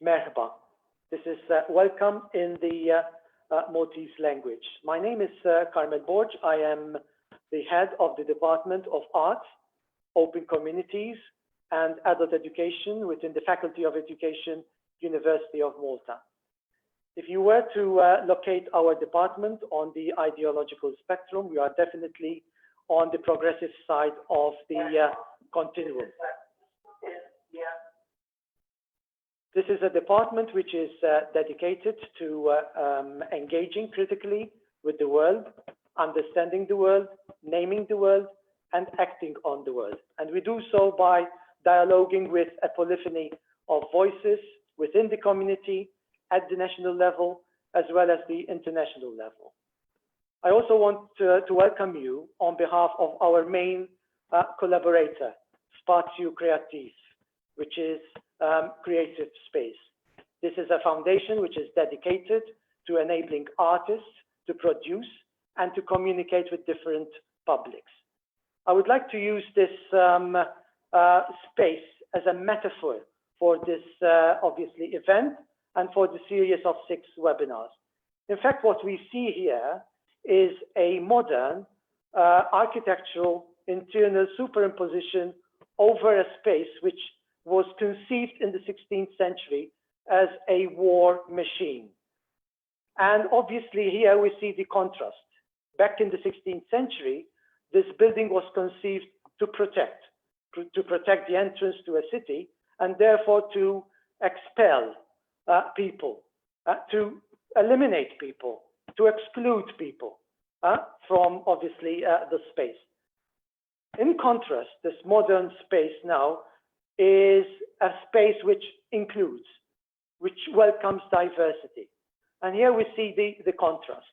Merhaba. This is welcome in the Maltese language. My name is Carmel Borg. I am the head of the Department of Arts, Open Communities, and Adult Education within the Faculty of Education, University of Malta. If you were to locate our department on the ideological spectrum, we are definitely on the progressive side of the continuum. This is a department which is dedicated to engaging critically with the world, understanding the world, naming the world, and acting on the world. And we do so by dialoguing with a polyphony of voices within the community, at the national level, as well as the international level. I also want to welcome you on behalf of our main collaborator, Spațiu Creativ, which is creative space. This is a foundation which is dedicated to enabling artists to produce and to communicate with different publics. I would like to use this space as a metaphor for this obviously event and for the series of 6 webinars. In fact, what we see here is a modern architectural internal superimposition over a space which was conceived in the 16th century as a war machine. And obviously here we see the contrast. Back in the 16th century, this building was conceived to protect the entrance to a city and therefore to expel people, to eliminate people, to exclude people from obviously the space. In contrast, this modern space now is a space which includes, which welcomes diversity. And here we see the contrast.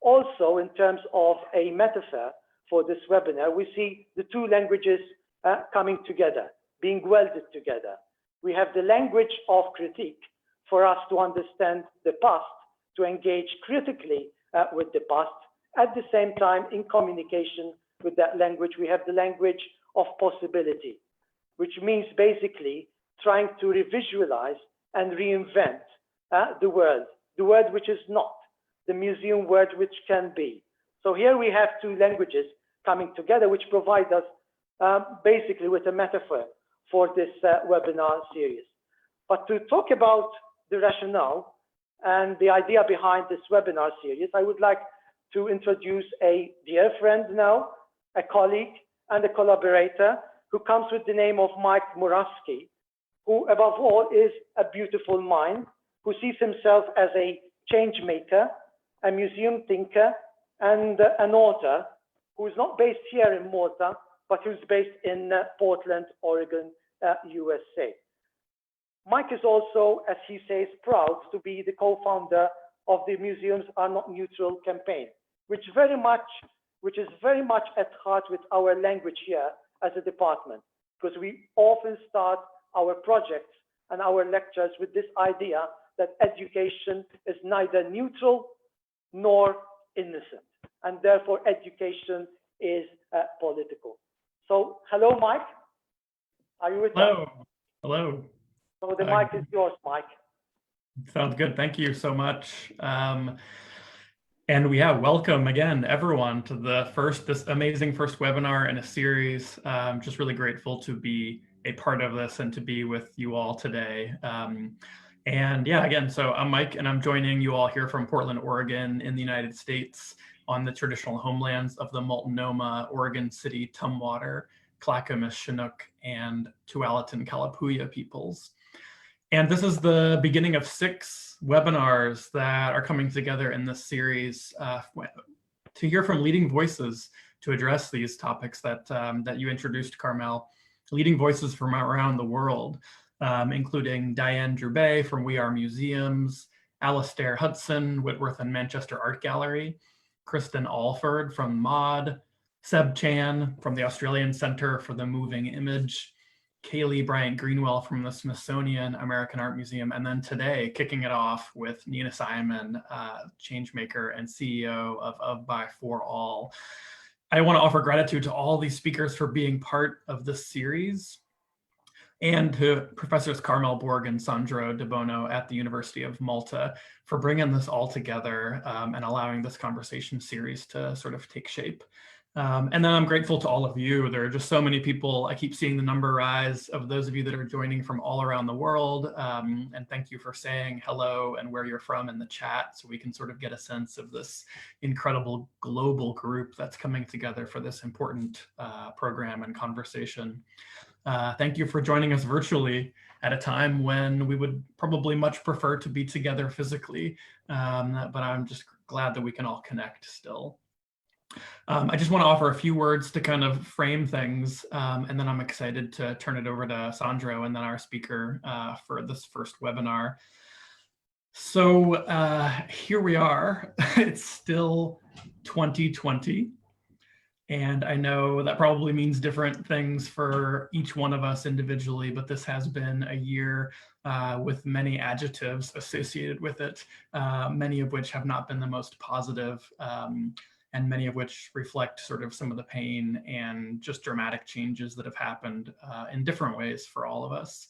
Also, in terms of a metaphor for this webinar, we see the 2 languages coming together, being welded together. We have the language of critique for us to understand the past, to engage critically with the past. At the same time, in communication with that language, we have the language of possibility, which means basically trying to revisualize and reinvent the world which is not, the museum world which can be. So here we have 2 languages coming together, which provide us basically with a metaphor for this webinar series. But to talk about the rationale and the idea behind this webinar series, I would like to introduce a dear friend now, a colleague and a collaborator who comes with the name of Mike Murawski, who above all is a beautiful mind, who sees himself as a change maker, a museum thinker, and an author who is not based here in Malta, but who's based in Portland, Oregon, USA. Mike is also, as he says, proud to be the co-founder of the Museums Are Not Neutral campaign, which is very much at heart with our language here as a department, because we often start our projects and our lectures with this idea that education is neither neutral nor innocent, and therefore education is political. So, hello, Mike. Are you with us? Hello. So the mic is yours, Mike. Sounds good. Thank you so much. And welcome again, everyone, to this amazing first webinar in a series. Just really grateful to be a part of this and to be with you all today. Again, so I'm Mike, and I'm joining you all here from Portland, Oregon, in the United States, on the traditional homelands of the Multnomah, Oregon City, Tumwater, Clackamas, Chinook, and Tualatin Kalapuya peoples. And this is the beginning of 6 webinars that are coming together in this series to hear from leading voices to address these topics that you introduced, Carmel, leading voices from around the world, including Diane Drouet from We Are Museums, Alastair Hudson, Whitworth and Manchester Art Gallery, Kristen Alford from MUǳE, Seb Chan from the Australian Centre for the Moving Image, Kaylee Bryant Greenwell from the Smithsonian American Art Museum, and then today kicking it off with Nina Simon, changemaker and CEO of By For All. I want to offer gratitude to all these speakers for being part of this series. and to Professors Carmel Borg and Sandro De Bono at the University of Malta for bringing this all together and allowing this conversation series to sort of take shape. And then I'm grateful to all of you. There are just so many people. I keep seeing the number rise of those of you that are joining from all around the world. And thank you for saying hello and where you're from in the chat, so we can sort of get a sense of this incredible global group that's coming together for this important program and conversation. Thank you for joining us virtually at a time when we would probably much prefer to be together physically, but I'm just glad that we can all connect still. I just want to offer a few words to kind of frame things, and then I'm excited to turn it over to Sandro and then our speaker for this first webinar. So here we are. It's still 2020. And I know that probably means different things for each one of us individually, but this has been a year with many adjectives associated with it, many of which have not been the most positive, and many of which reflect sort of some of the pain and just dramatic changes that have happened in different ways for all of us.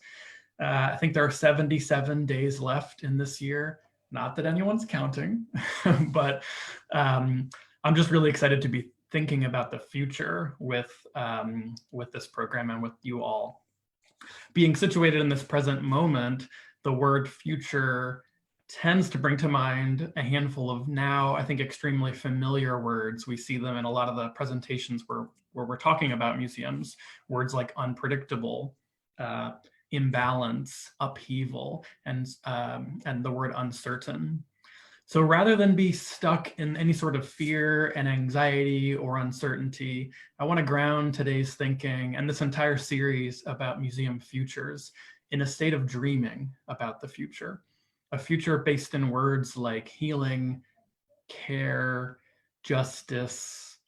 I think there are 77 days left in this year. Not that anyone's counting, but I'm just really excited to be thinking about the future with this program and with you all. Being situated in this present moment, the word future tends to bring to mind a handful of now, I think, extremely familiar words. We see them in a lot of the presentations where we're talking about museums, words like unpredictable, imbalance, upheaval, and the word uncertain. So rather than be stuck in any sort of fear and anxiety or uncertainty, I want to ground today's thinking and this entire series about museum futures in a state of dreaming about the future, a future based in words like healing, care, justice,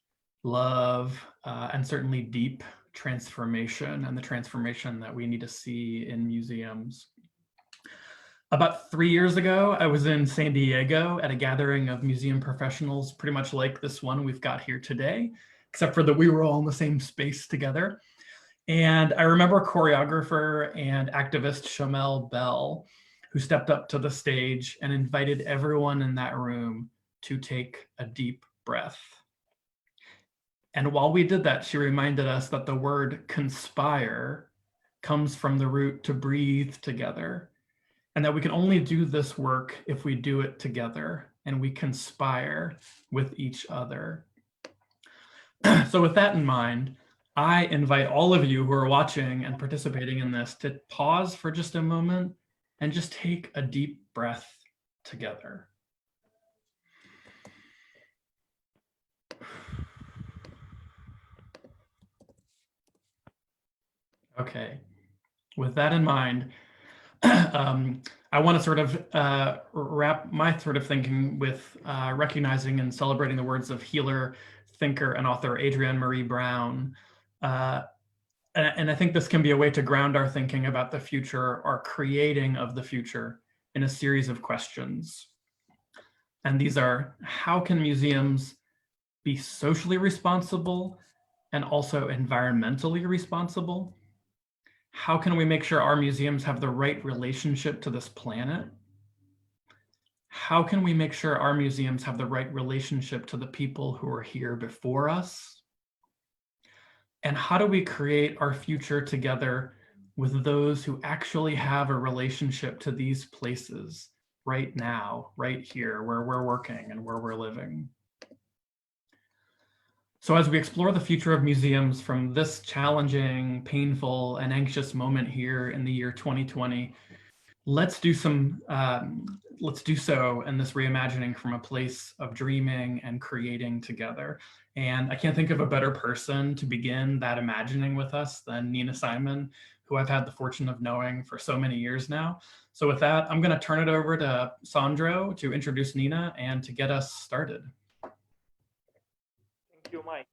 love, and certainly deep transformation, and the transformation that we need to see in museums. About 3 years ago, I was in San Diego at a gathering of museum professionals, pretty much like this one we've got here today, except for that we were all in the same space together. And I remember choreographer and activist Shamel Bell, who stepped up to the stage and invited everyone in that room to take a deep breath. And while we did that, she reminded us that the word conspire comes from the root to breathe together, and that we can only do this work if we do it together and we conspire with each other. So with that in mind, I invite all of you who are watching and participating in this to pause for just a moment and just take a deep breath together. Okay, with that in mind, I want to sort of wrap my sort of thinking with recognizing and celebrating the words of healer, thinker, and author Adrienne Marie Brown. And I think this can be a way to ground our thinking about the future, our creating of the future, in a series of questions. And these are, how can museums be socially responsible and also environmentally responsible? How can we make sure our museums have the right relationship to this planet? How can we make sure our museums have the right relationship to the people who are here before us? And how do we create our future together with those who actually have a relationship to these places right now, right here, where we're working and where we're living? So as we explore the future of museums from this challenging, painful, and anxious moment here in the year 2020, let's do so in this reimagining from a place of dreaming and creating together. And I can't think of a better person to begin that imagining with us than Nina Simon, who I've had the fortune of knowing for so many years now. So with that, I'm going to turn it over to Sandro to introduce Nina and to get us started. Thank you, Mike.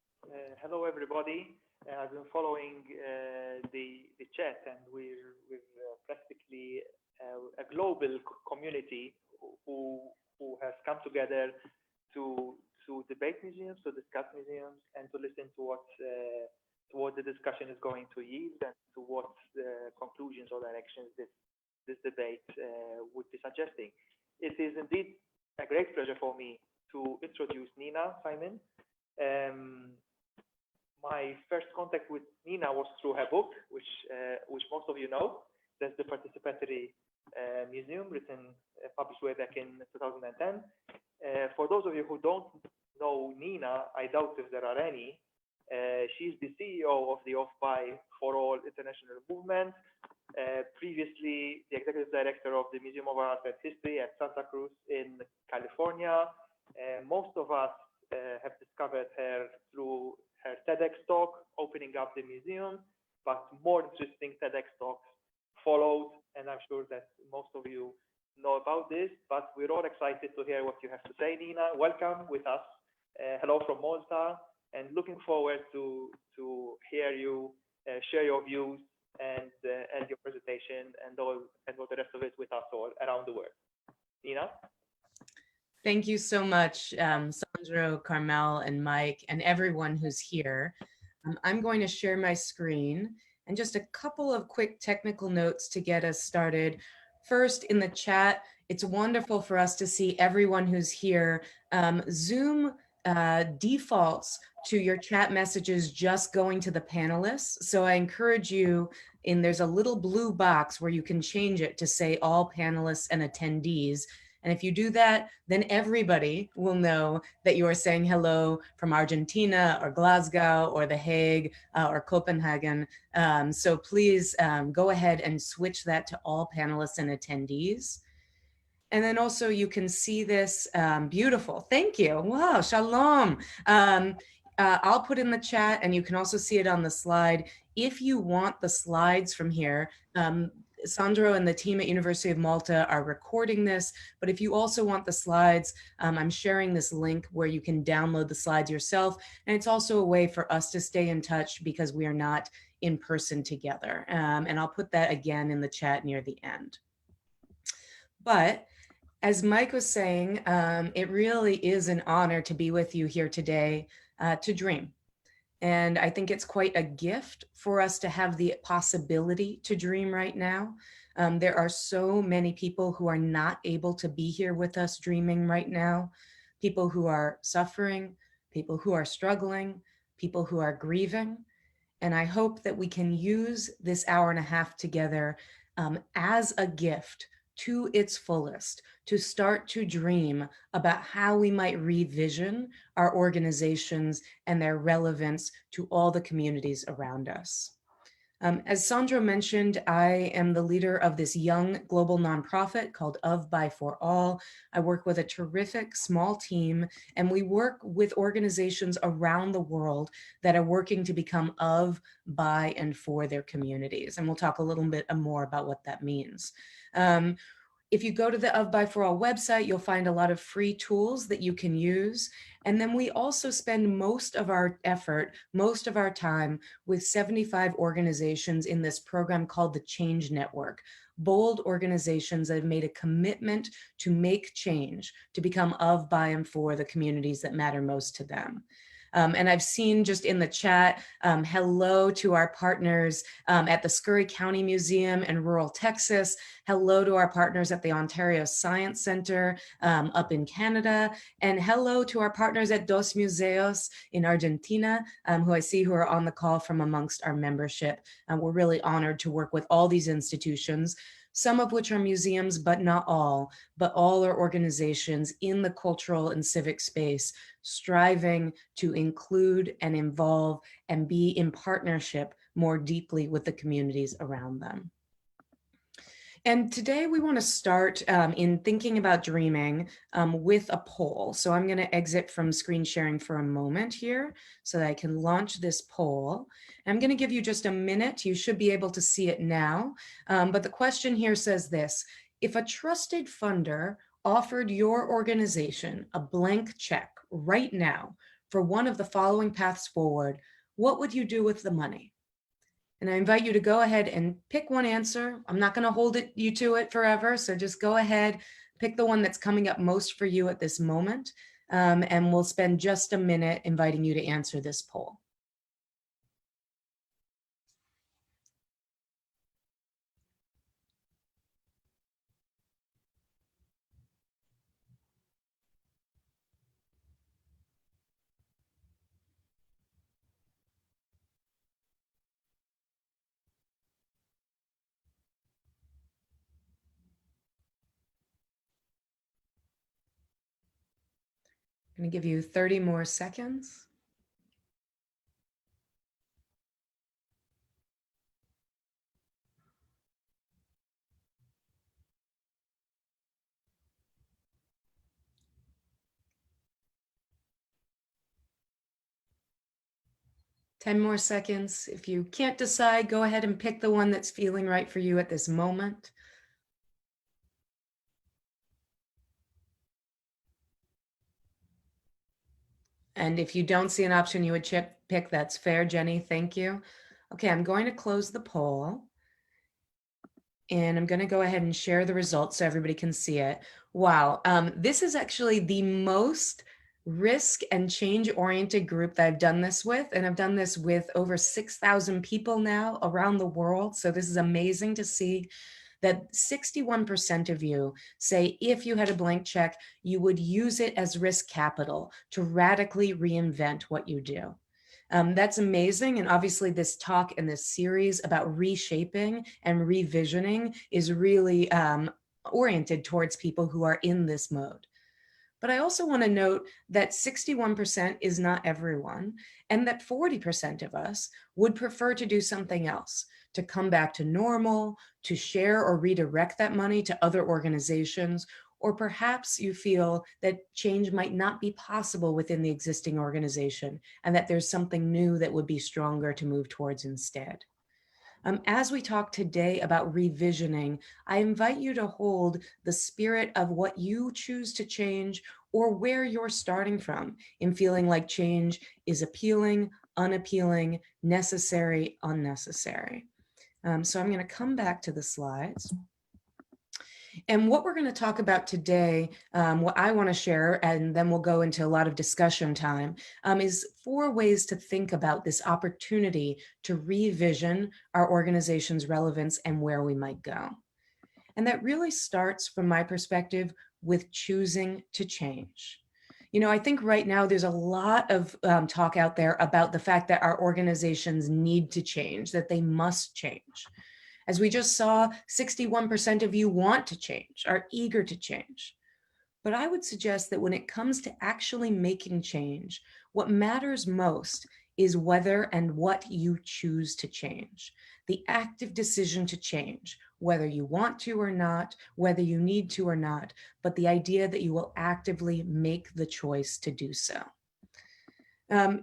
Hello, everybody. I've been following the chat, and we're practically a global community who has come together to debate museums, to discuss museums, and to listen to what what the discussion is going to yield and to what conclusions or directions this debate would be suggesting. It is indeed a great pleasure for me to introduce Nina Simon. My first contact with Nina was through her book, which most of you know. That's the Participatory Museum, published way back in 2010. For those of you who don't know Nina, I doubt if there are any. She's the CEO of the Off By for All International Movement. Previously, the executive director of the Museum of Art and History at Santa Cruz in California. Most of us have discovered her through her TEDx talk, opening up the museum, but more interesting TEDx talks followed, and I'm sure that most of you know about this, but we're all excited to hear what you have to say, Nina. Welcome with us. Hello from Malta, and looking forward to hear you share your views and your presentation and all the rest of it with us all around the world. Nina? Thank you so much, Sandro, Carmel, and Mike, and everyone who's here. I'm going to share my screen and just a couple of quick technical notes to get us started. First, in the chat, it's wonderful for us to see everyone who's here. Zoom defaults to your chat messages just going to the panelists. So I encourage you, there's a little blue box where you can change it to say all panelists and attendees. And if you do that, then everybody will know that you are saying hello from Argentina or Glasgow or The Hague or Copenhagen. So please go ahead and switch that to all panelists and attendees. And then also you can see this beautiful, thank you. Wow, shalom. I'll put in the chat and you can also see it on the slide. If you want the slides from here, Sandro and the team at University of Malta are recording this, but if you also want the slides, I'm sharing this link where you can download the slides yourself. And it's also a way for us to stay in touch because we are not in person together. And I'll put that again in the chat near the end. But as Mike was saying, it really is an honor to be with you here today to dream. And I think it's quite a gift for us to have the possibility to dream right now. There are so many people who are not able to be here with us dreaming right now. People who are suffering, people who are struggling, people who are grieving. And I hope that we can use this hour and a half together as a gift to its fullest, to start to dream about how we might revision our organizations and their relevance to all the communities around us. As Sandro mentioned, I am the leader of this young global nonprofit called Of, By, For All. I work with a terrific small team, and we work with organizations around the world that are working to become of, by, and for their communities. And we'll talk a little bit more about what that means. If you go to the Of, By, For All website, you'll find a lot of free tools that you can use. And then we also spend most of our effort, most of our time with 75 organizations in this program called the Change Network. Bold organizations that have made a commitment to make change, to become of, by, and for the communities that matter most to them. And I've seen just in the chat, hello to our partners at the Scurry County Museum in rural Texas. Hello to our partners at the Ontario Science Center up in Canada. And hello to our partners at Dos Museos in Argentina, who I see who are on the call from amongst our membership. We're really honored to work with all these institutions, some of which are museums, but not all, but all are organizations in the cultural and civic space, striving to include and involve and be in partnership more deeply with the communities around them. And today we want to start in thinking about dreaming with a poll. So I'm going to exit from screen sharing for a moment here so that I can launch this poll. I'm going to give you just a minute. You should be able to see it now. But the question here says this: if a trusted funder offered your organization a blank check right now for one of the following paths forward, what would you do with the money? And I invite you to go ahead and pick one answer. I'm not going to hold you to it forever. So just go ahead, pick the one that's coming up most for you at this moment. And we'll spend just a minute inviting you to answer this poll. I'm going to give you 30 more seconds. Ten more seconds. If you can't decide, go ahead and pick the one that's feeling right for you at this moment. And if you don't see an option you would pick, that's fair, Jenny. Thank you. Okay, I'm going to close the poll. And I'm going to go ahead and share the results so everybody can see it. Wow, this is actually the most risk and change-oriented group that I've done this with. And I've done this with over 6,000 people now around the world. So this is amazing to see that 61% of you say if you had a blank check, you would use it as risk capital to radically reinvent what you do. That's amazing. And obviously this talk and this series about reshaping and revisioning is really oriented towards people who are in this mode. But I also want to note that 61% is not everyone, and that 40% of us would prefer to do something else, to come back to normal, to share or redirect that money to other organizations, or perhaps you feel that change might not be possible within the existing organization and that there's something new that would be stronger to move towards instead. As we talk today about revisioning, I invite you to hold the spirit of what you choose to change or where you're starting from in feeling like change is appealing, unappealing, necessary, unnecessary. So I'm going to come back to the slides. And what we're going to talk about today, what I want to share, and then we'll go into a lot of discussion time, is 4 ways to think about this opportunity to revision our organization's relevance and where we might go. And that really starts, from my perspective, with choosing to change. You know, I think right now there's a lot of talk out there about the fact that our organizations need to change, that they must change. As we just saw, 61% of you want to change, are eager to change. But I would suggest that when it comes to actually making change, what matters most is whether and what you choose to change. The active decision to change, whether you want to or not, whether you need to or not, but the idea that you will actively make the choice to do so.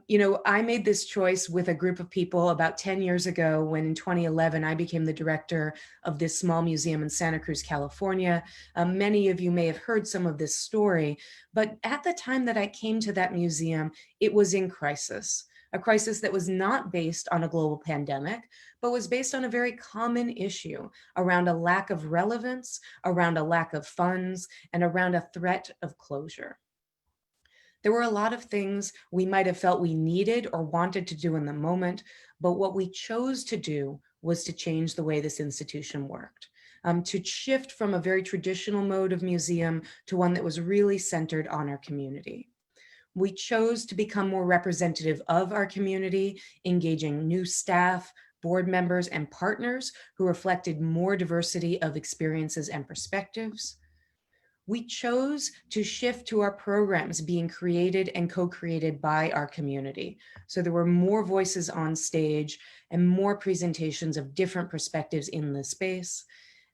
You know, I made this choice with a group of people about 10 years ago when in 2011, I became the director of this small museum in Santa Cruz, California. Many of you may have heard some of this story, but at the time that I came to that museum, it was in crisis, a crisis that was not based on a global pandemic, but was based on a very common issue around a lack of relevance, around a lack of funds, and around a threat of closure. There were a lot of things we might have felt we needed or wanted to do in the moment, but what we chose to do was to change the way this institution worked, to shift from a very traditional mode of museum to one that was really centered on our community. We chose to become more representative of our community, engaging new staff, board members, and partners who reflected more diversity of experiences and perspectives. We chose to shift to our programs being created and co-created by our community. So there were more voices on stage and more presentations of different perspectives in the space.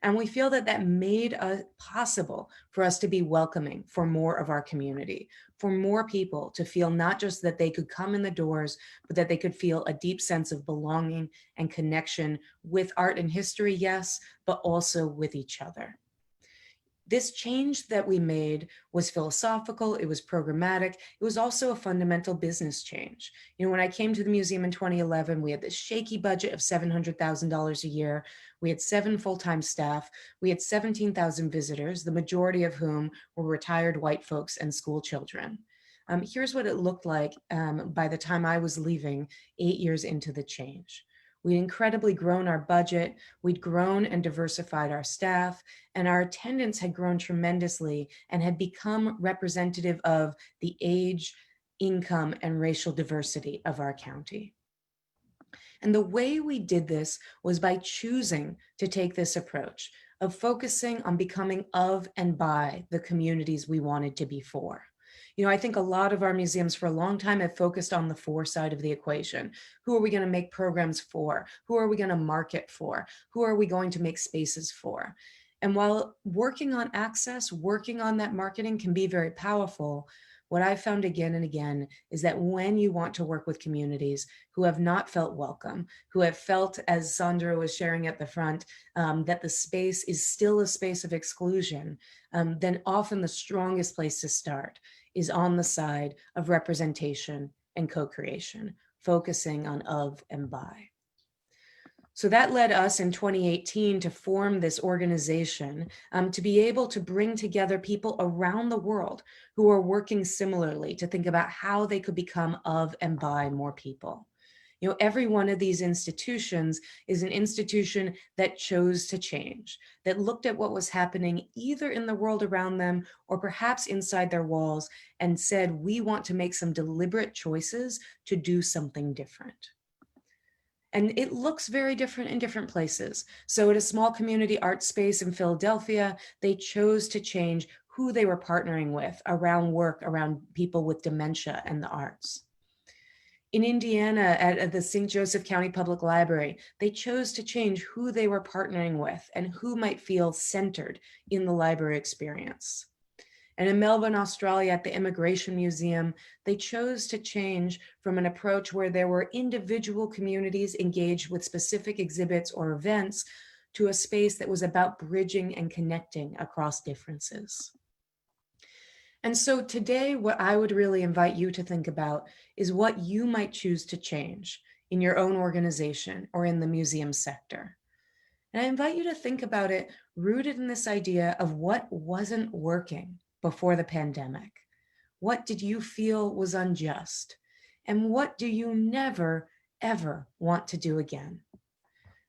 And we feel that that made it possible for us to be welcoming for more of our community, for more people to feel not just that they could come in the doors, but that they could feel a deep sense of belonging and connection with art and history, yes, but also with each other. This change that we made was philosophical, it was programmatic, it was also a fundamental business change. You know, when I came to the museum in 2011, we had this shaky budget of $700,000 a year. We had 7 full-time staff. We had 17,000 visitors, the majority of whom were retired white folks and school children. Here's what it looked like by the time I was leaving 8 years into the change. We'd incredibly grown our budget, we'd grown and diversified our staff, and our attendance had grown tremendously and had become representative of the age, income, and racial diversity of our county. And the way we did this was by choosing to take this approach of focusing on becoming of and by the communities we wanted to be for. You know, I think a lot of our museums for a long time have focused on the for side of the equation. Who are we going to make programs for? Who are we going to market for? Who are we going to make spaces for? And while working on access, working on that marketing can be very powerful, what I've found again and again is that when you want to work with communities who have not felt welcome, who have felt, as Sandra was sharing at the front, that the space is still a space of exclusion, then often the strongest place to start is on the side of representation and co-creation, focusing on of and by. So that led us in 2018 to form this organization to be able to bring together people around the world who are working similarly to think about how they could become of and by more people. You know, every one of these institutions is an institution that chose to change, that looked at what was happening either in the world around them or perhaps inside their walls and said, we want to make some deliberate choices to do something different. And it looks very different in different places. So at a small community art space in Philadelphia, they chose to change who they were partnering with around work, around people with dementia and the arts. In Indiana, at the St. Joseph County Public Library, they chose to change who they were partnering with and who might feel centered in the library experience. And in Melbourne, Australia, at the Immigration Museum, they chose to change from an approach where there were individual communities engaged with specific exhibits or events to a space that was about bridging and connecting across differences. And so today, what I would really invite you to think about is what you might choose to change in your own organization or in the museum sector. And I invite you to think about it rooted in this idea of what wasn't working before the pandemic. What did you feel was unjust? And what do you never, ever want to do again?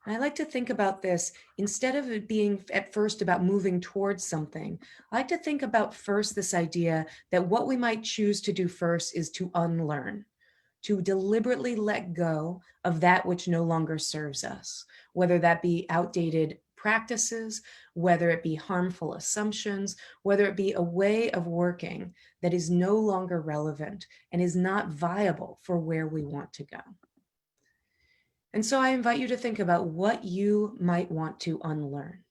And I like to think about this, instead of it being at first about moving towards something, I like to think about first this idea that what we might choose to do first is to unlearn, to deliberately let go of that which no longer serves us, whether that be outdated practices, whether it be harmful assumptions, whether it be a way of working that is no longer relevant and is not viable for where we want to go. And so I invite you to think about what you might want to unlearn.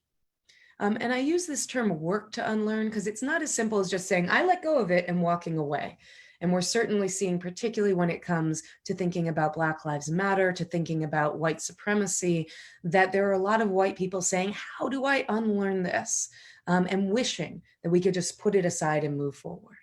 And I use this term work to unlearn because it's not as simple as just saying, I let go of it and walking away. And we're certainly seeing, particularly when it comes to thinking about Black Lives Matter, to thinking about white supremacy, that there are a lot of white people saying, how do I unlearn this? And wishing that we could just put it aside and move forward.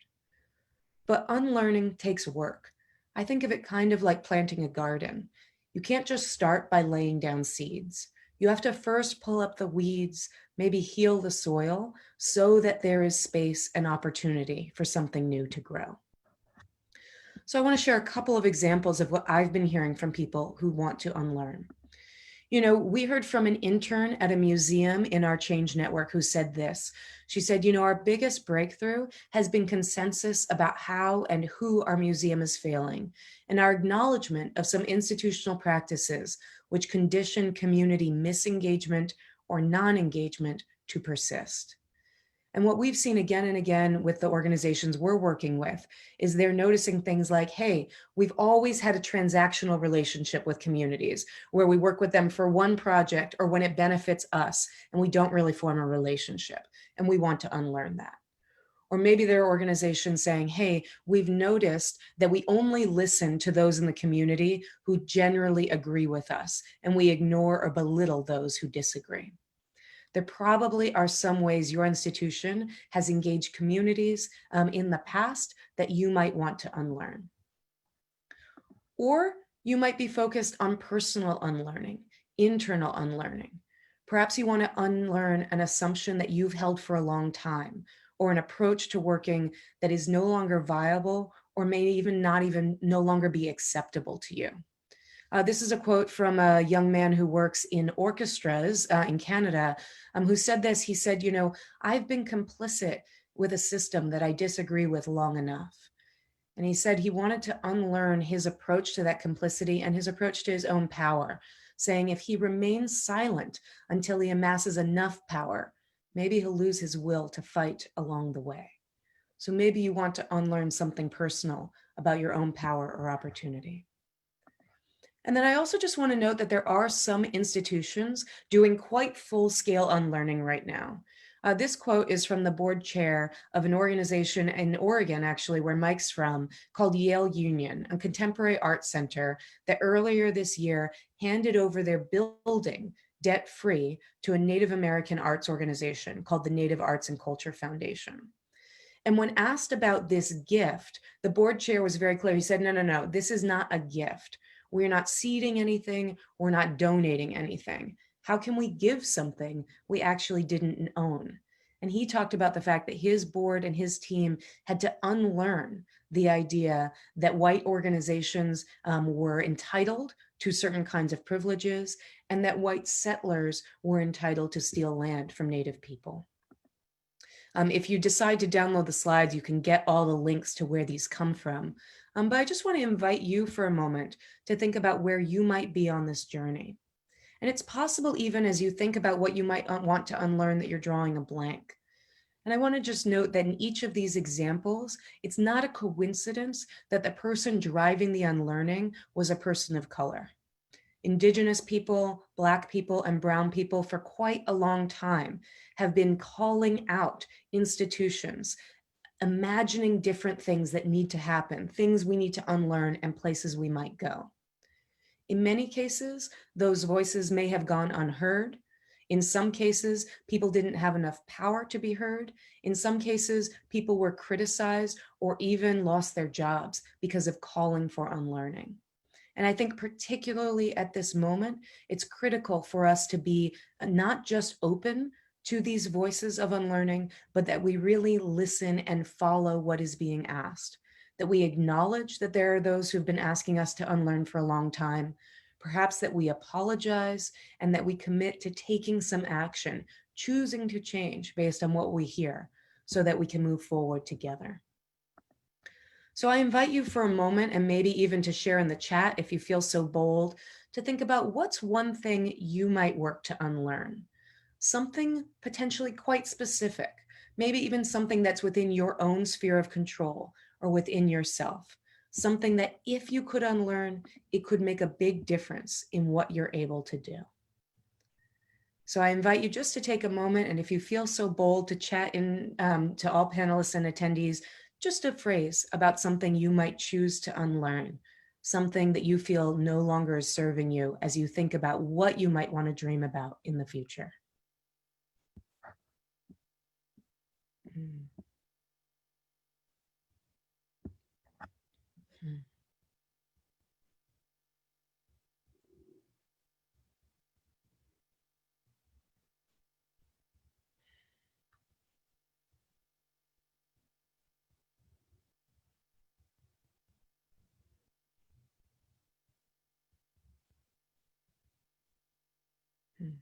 But unlearning takes work. I think of it kind of like planting a garden. You can't just start by laying down seeds. You have to first pull up the weeds, maybe heal the soil so that there is space and opportunity for something new to grow. So I want to share a couple of examples of what I've been hearing from people who want to unlearn. You know, we heard from an intern at a museum in our Change Network who said this. She said, you know, our biggest breakthrough has been consensus about how and who our museum is failing, and our acknowledgement of some institutional practices which condition community misengagement or non-engagement to persist. And what we've seen again and again with the organizations we're working with is they're noticing things like, hey, we've always had a transactional relationship with communities where we work with them for one project or when it benefits us and we don't really form a relationship, and we want to unlearn that. Or maybe there are organizations saying, hey, we've noticed that we only listen to those in the community who generally agree with us, and we ignore or belittle those who disagree. There probably are some ways your institution has engaged communities in the past that you might want to unlearn. Or you might be focused on personal unlearning, internal unlearning. Perhaps you want to unlearn an assumption that you've held for a long time, or an approach to working that is no longer viable or may even no longer be acceptable to you. This is a quote from a young man who works in orchestras in Canada, who said this. He said, you know, I've been complicit with a system that I disagree with long enough. And he said he wanted to unlearn his approach to that complicity and his approach to his own power, saying if he remains silent until he amasses enough power, maybe he'll lose his will to fight along the way. So maybe you want to unlearn something personal about your own power or opportunity. And then I also just want to note that there are some institutions doing quite full-scale unlearning right now. This quote is from the board chair of an organization in Oregon, actually, where Mike's from, called Yale Union, a contemporary art center that earlier this year handed over their building debt-free to a Native American arts organization called the Native Arts and Culture Foundation. And when asked about this gift, the board chair was very clear. He said, no, this is not a gift. We're not seeding anything. We're not donating anything. How can we give something we actually didn't own? And he talked about the fact that his board and his team had to unlearn the idea that white organizations were entitled to certain kinds of privileges and that white settlers were entitled to steal land from Native people. If you decide to download the slides, you can get all the links to where these come from. But I just want to invite you for a moment to think about where you might be on this journey. And it's possible even as you think about what you might want to unlearn that you're drawing a blank. And I want to just note that in each of these examples, it's not a coincidence that the person driving the unlearning was a person of color. Indigenous people, Black people, and brown people for quite a long time have been calling out institutions, imagining different things that need to happen, things we need to unlearn, and places we might go. In many cases, those voices may have gone unheard. In some cases, people didn't have enough power to be heard. In some cases, people were criticized or even lost their jobs because of calling for unlearning. And I think particularly at this moment, it's critical for us to be not just open to these voices of unlearning, but that we really listen and follow what is being asked, that we acknowledge that there are those who've been asking us to unlearn for a long time, perhaps that we apologize and that we commit to taking some action, choosing to change based on what we hear so that we can move forward together. So I invite you for a moment and maybe even to share in the chat if you feel so bold to think about what's one thing you might work to unlearn. Something potentially quite specific, maybe even something that's within your own sphere of control or within yourself. Something that if you could unlearn, it could make a big difference in what you're able to do. So I invite you just to take a moment, and if you feel so bold to chat in to all panelists and attendees, just a phrase about something you might choose to unlearn, something that you feel no longer is serving you as you think about what you might want to dream about in the future. Mm. Mm. Mm.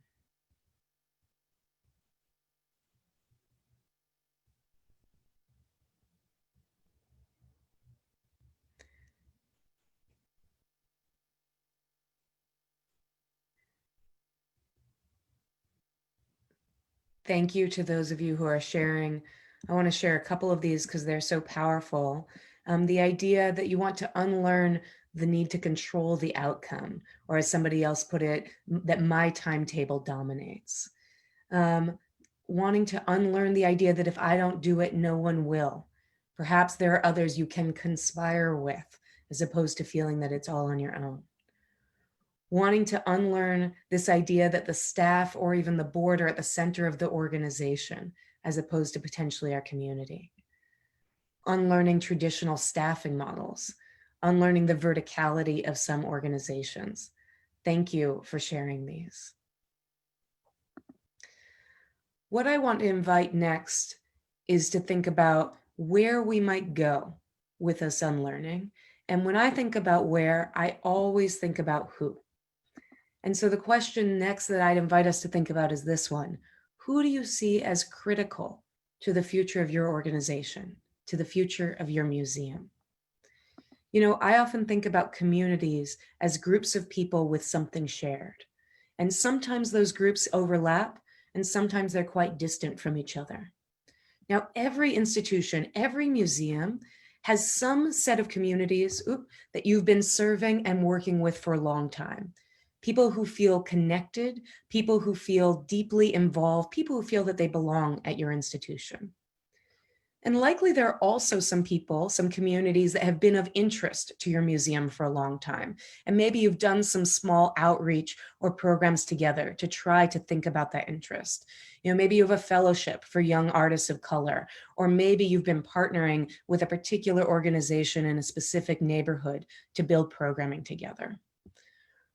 Thank you to those of you who are sharing. I want to share a couple of these because they're so powerful. The idea that you want to unlearn the need to control the outcome, or as somebody else put it, that my timetable dominates. Wanting to unlearn the idea that if I don't do it, no one will. Perhaps there are others you can conspire with, as opposed to feeling that it's all on your own. Wanting to unlearn this idea that the staff or even the board are at the center of the organization, as opposed to potentially our community. Unlearning traditional staffing models, unlearning the verticality of some organizations. Thank you for sharing these. What I want to invite next is to think about where we might go with us unlearning. And when I think about where, I always think about who. And so the question next that I'd invite us to think about is this one. Who do you see as critical to the future of your organization, to the future of your museum? You know, I often think about communities as groups of people with something shared. And sometimes those groups overlap, and sometimes they're quite distant from each other. Now, every institution, every museum has some set of communities that you've been serving and working with for a long time. People who feel connected, people who feel deeply involved, people who feel that they belong at your institution. And likely there are also some people, some communities that have been of interest to your museum for a long time. And maybe you've done some small outreach or programs together to try to think about that interest. You know, maybe you have a fellowship for young artists of color, or maybe you've been partnering with a particular organization in a specific neighborhood to build programming together.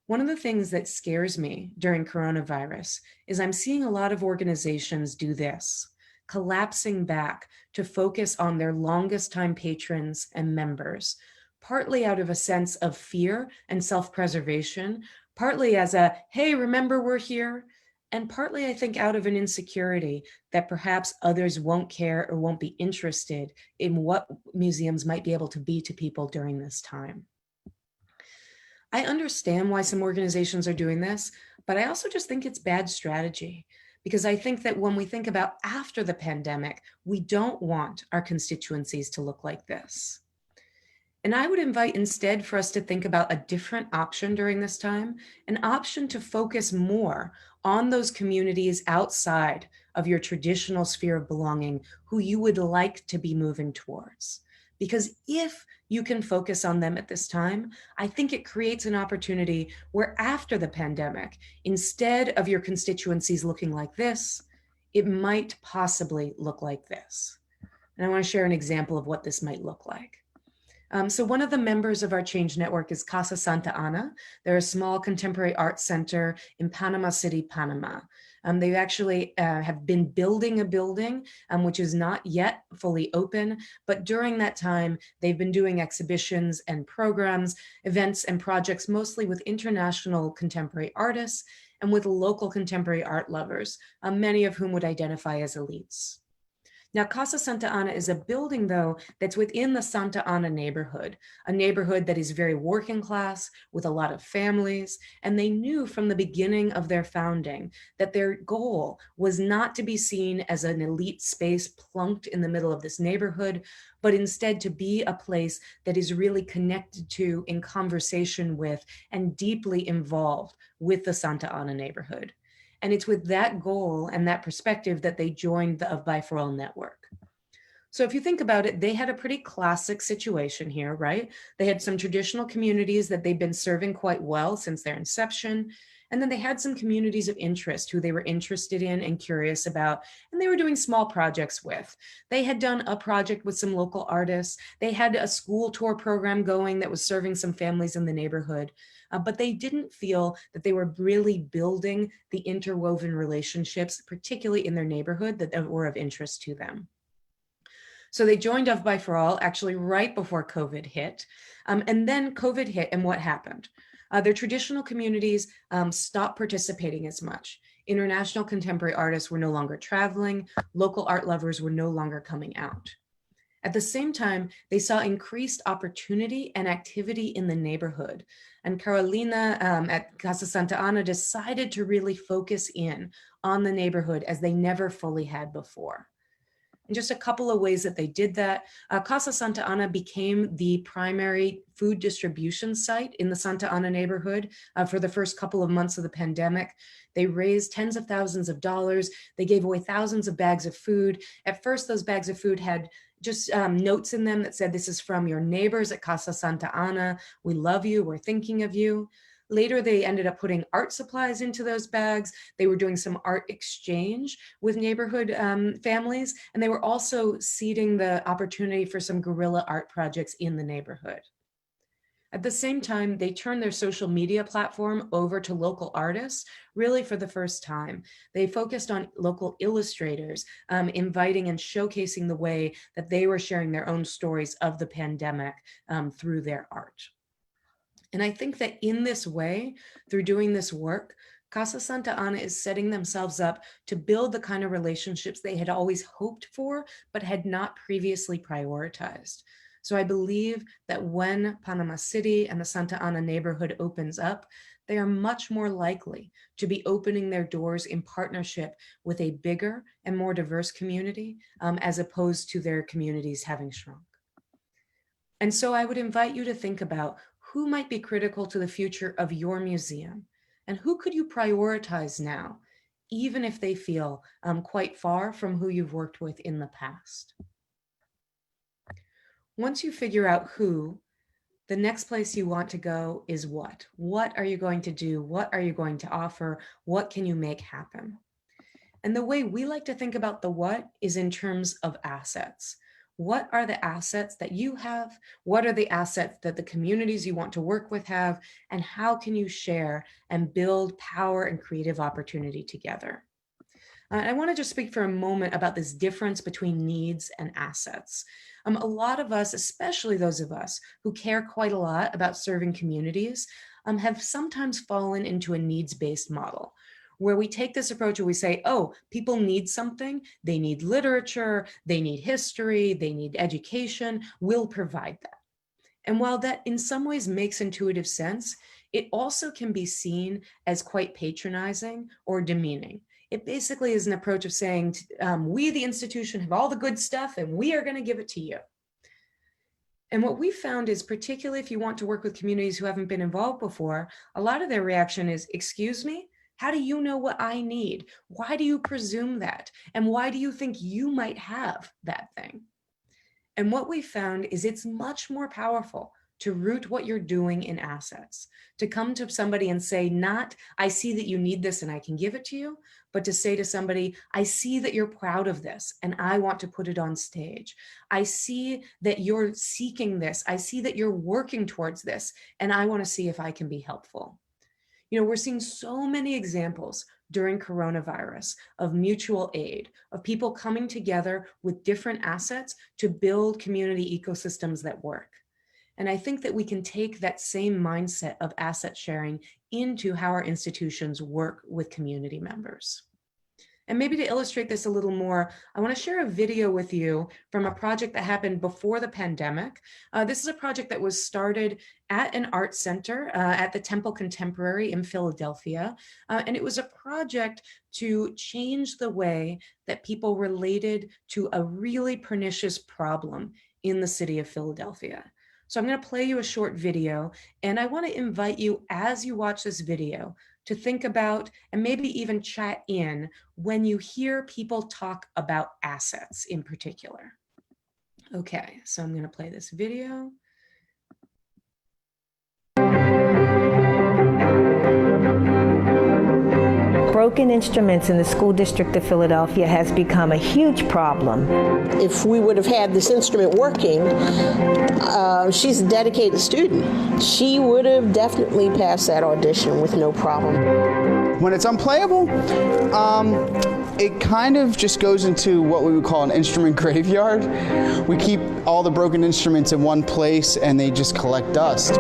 One of the things that scares me during coronavirus is I'm seeing a lot of organizations do this, collapsing back to focus on their longest time patrons and members, partly out of a sense of fear and self-preservation, partly as a, hey, remember we're here, and partly I think out of an insecurity that perhaps others won't care or won't be interested in what museums might be able to be to people during this time. I understand why some organizations are doing this, but I also just think it's bad strategy, because I think that when we think about after the pandemic, we don't want our constituencies to look like this. And I would invite instead for us to think about a different option during this time, an option to focus more on those communities outside of your traditional sphere of belonging who you would like to be moving towards. Because if you can focus on them at this time, I think it creates an opportunity where after the pandemic, instead of your constituencies looking like this, it might possibly look like this. And I want to share an example of what this might look like. So one of the members of our Change Network is Casa Santa Ana. They're a small contemporary art center in Panama City, Panama. They actually have been building a building, which is not yet fully open, but during that time, they've been doing exhibitions and programs, events and projects, mostly with international contemporary artists and with local contemporary art lovers, many of whom would identify as elites. Now, Casa Santa Ana is a building, though, that's within the Santa Ana neighborhood, a neighborhood that is very working class with a lot of families. And they knew from the beginning of their founding that their goal was not to be seen as an elite space plunked in the middle of this neighborhood, but instead to be a place that is really connected to, in conversation with, and deeply involved with the Santa Ana neighborhood. And it's with that goal and that perspective that they joined the Of By For All network. So if you think about it, they had a pretty classic situation here, right? They had some traditional communities that they've been serving quite well since their inception. And then they had some communities of interest who they were interested in and curious about, and they were doing small projects with. They had done a project with some local artists. They had a school tour program going that was serving some families in the neighborhood. But they didn't feel that they were really building the interwoven relationships, particularly in their neighborhood, that were of interest to them. So they joined Of By For All actually right before COVID hit. And then COVID hit, and what happened? Their traditional communities stopped participating as much. International contemporary artists were no longer traveling. Local art lovers were no longer coming out. At the same time, they saw increased opportunity and activity in the neighborhood. And Carolina at Casa Santa Ana decided to really focus in on the neighborhood as they never fully had before. And just a couple of ways that they did that. Casa Santa Ana became the primary food distribution site in the Santa Ana neighborhood for the first couple of months of the pandemic. They raised tens of thousands of dollars. They gave away thousands of bags of food. At first, those bags of food had just notes in them that said, this is from your neighbors at Casa Santa Ana. We love you, we're thinking of you. Later, they ended up putting art supplies into those bags. They were doing some art exchange with neighborhood families, and they were also seeding the opportunity for some guerrilla art projects in the neighborhood. At the same time, they turned their social media platform over to local artists, really for the first time. They focused on local illustrators, inviting and showcasing the way that they were sharing their own stories of the pandemic through their art. And I think that in this way, through doing this work, Casa Santa Ana is setting themselves up to build the kind of relationships they had always hoped for, but had not previously prioritized. So I believe that when Panama City and the Santa Ana neighborhood opens up, they are much more likely to be opening their doors in partnership with a bigger and more diverse community, as opposed to their communities having shrunk. And so I would invite you to think about who might be critical to the future of your museum, and who could you prioritize now, even if they feel quite far from who you've worked with in the past. Once you figure out who, the next place you want to go is what? What are you going to do? What are you going to offer? What can you make happen? And the way we like to think about the what is in terms of assets. What are the assets that you have? What are the assets that the communities you want to work with have? And how can you share and build power and creative opportunity together? I want to just speak for a moment about this difference between needs and assets. A lot of us, especially those of us who care quite a lot about serving communities, have sometimes fallen into a needs-based model, where we take this approach where we say, oh, people need something, they need literature, they need history, they need education, we'll provide that. And while that in some ways makes intuitive sense, it also can be seen as quite patronizing or demeaning. It basically is an approach of saying, we, the institution, have all the good stuff and we are going to give it to you. And what we found is, particularly if you want to work with communities who haven't been involved before, a lot of their reaction is, excuse me? How do you know what I need? Why do you presume that? And why do you think you might have that thing? And what we found is it's much more powerful to root what you're doing in assets, to come to somebody and say, not, I see that you need this and I can give it to you, but to say to somebody, I see that you're proud of this and I want to put it on stage. I see that you're seeking this. I see that you're working towards this and I want to see if I can be helpful. You know, we're seeing so many examples during coronavirus of mutual aid, of people coming together with different assets to build community ecosystems that work. And I think that we can take that same mindset of asset sharing into how our institutions work with community members. And maybe to illustrate this a little more, I want to share a video with you from a project that happened before the pandemic. This is a project that was started at an art center at the Temple Contemporary in Philadelphia. And it was a project to change the way that people related to a really pernicious problem in the city of Philadelphia. So I'm going to play you a short video, and I want to invite you, as you watch this video, to think about and maybe even chat in when you hear people talk about assets in particular. Okay, so I'm going to play this video. Broken instruments in the school district of Philadelphia has become a huge problem. If we would have had this instrument working, she's a dedicated student. She would have definitely passed that audition with no problem. When it's unplayable, it kind of just goes into what we would call an instrument graveyard. We keep all the broken instruments in one place and they just collect dust.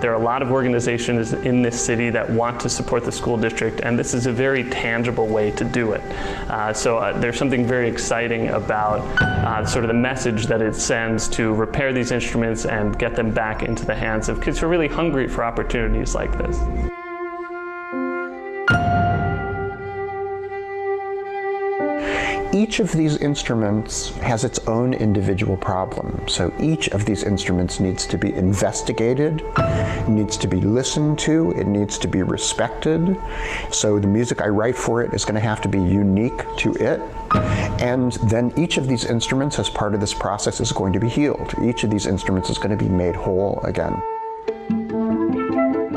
There are a lot of organizations in this city that want to support the school district, and this is a very tangible way to do it. So there's something very exciting about sort of the message that it sends to repair these instruments and get them back into the hands of kids who are really hungry for opportunities like this. Each of these instruments has its own individual problem. So each of these instruments needs to be investigated, needs to be listened to, it needs to be respected. So the music I write for it is going to have to be unique to it. And then each of these instruments, as part of this process, is going to be healed. Each of these instruments is going to be made whole again.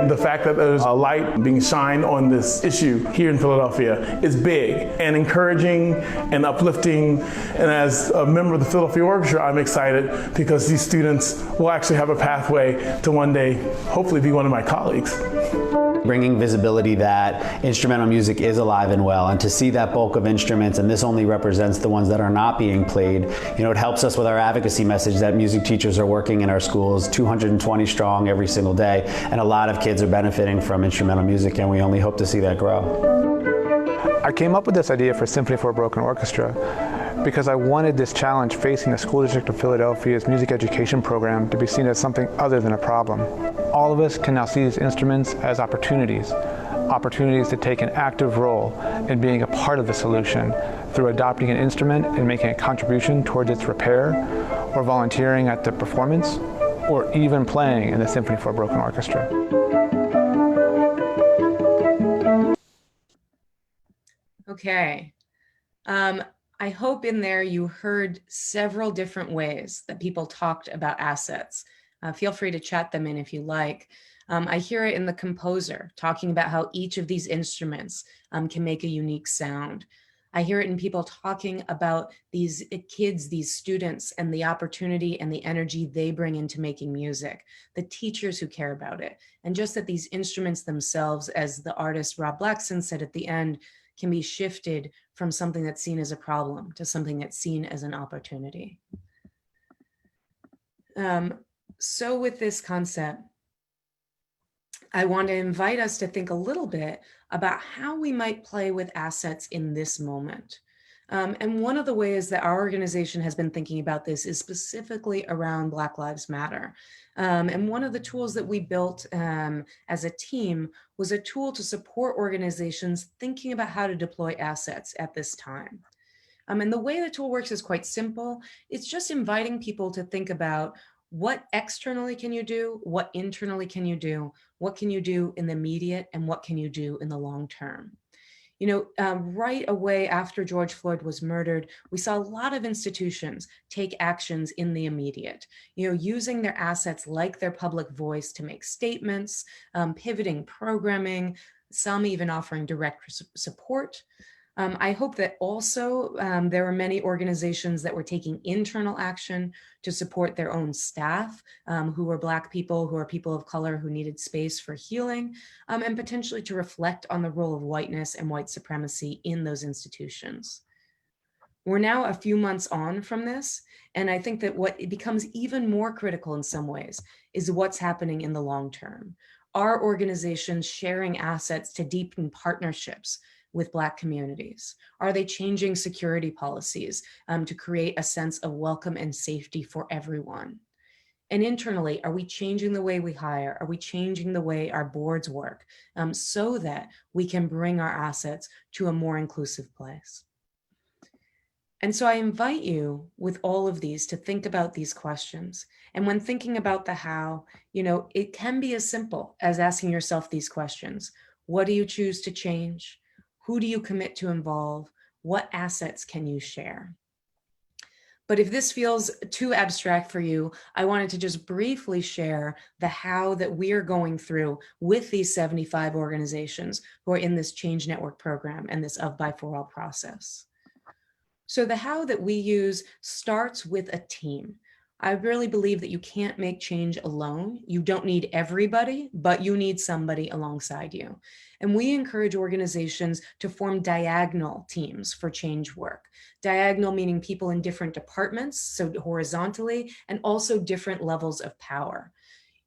The fact that there's a light being shined on this issue here in Philadelphia is big and encouraging and uplifting. And as a member of the Philadelphia Orchestra, I'm excited because these students will actually have a pathway to one day hopefully be one of my colleagues. Bringing visibility that instrumental music is alive and well, and to see that bulk of instruments, and this only represents the ones that are not being played, you know, it helps us with our advocacy message that music teachers are working in our schools, 220 strong every single day, and a lot of kids are benefiting from instrumental music, and we only hope to see that grow. I came up with this idea for Symphony for a Broken Orchestra because I wanted this challenge facing the School District of Philadelphia's music education program to be seen as something other than a problem. All of us can now see these instruments as opportunities to take an active role in being a part of the solution through adopting an instrument and making a contribution towards its repair, or volunteering at the performance, or even playing in the Symphony for a Broken Orchestra. Okay. I hope in there you heard several different ways that people talked about assets. Feel free to chat them in if you like. I hear it in the composer talking about how each of these instruments can make a unique sound. I hear it in people talking about these kids, these students, and the opportunity and the energy they bring into making music, the teachers who care about it, and just that these instruments themselves, as the artist Rob Blackson said at the end, can be shifted from something that's seen as a problem to something that's seen as an opportunity. So with this concept, I want to invite us to think a little bit about how we might play with assets in this moment. And one of the ways that our organization has been thinking about this is specifically around Black Lives Matter. And one of the tools that we built as a team was a tool to support organizations thinking about how to deploy assets at this time. And the way the tool works is quite simple. It's just inviting people to think about what externally can you do, what internally can you do, what can you do in the immediate, and what can you do in the long term. You know, right away after George Floyd was murdered, we saw a lot of institutions take actions in the immediate, you know, using their assets like their public voice to make statements, pivoting programming, some even offering direct support. I hope that also there were many organizations that were taking internal action to support their own staff who were Black people, who are people of color who needed space for healing, and potentially to reflect on the role of whiteness and white supremacy in those institutions. We're now a few months on from this, and I think that what it becomes even more critical in some ways is what's happening in the long term. Are organizations sharing assets to deepen partnerships with Black communities? Are they changing security policies to create a sense of welcome and safety for everyone? And internally, are we changing the way we hire? Are we changing the way our boards work so that we can bring our assets to a more inclusive place? And so I invite you with all of these to think about these questions. And when thinking about the how, you know, it can be as simple as asking yourself these questions. What do you choose to change? Who do you commit to involve? What assets can you share? But if this feels too abstract for you, I wanted to just briefly share the how that we are going through with these 75 organizations who are in this Change Network program and this Of By For All process. So the how that we use starts with a team. I really believe that you can't make change alone. You don't need everybody, but you need somebody alongside you. And we encourage organizations to form diagonal teams for change work. Diagonal meaning people in different departments, so horizontally, and also different levels of power.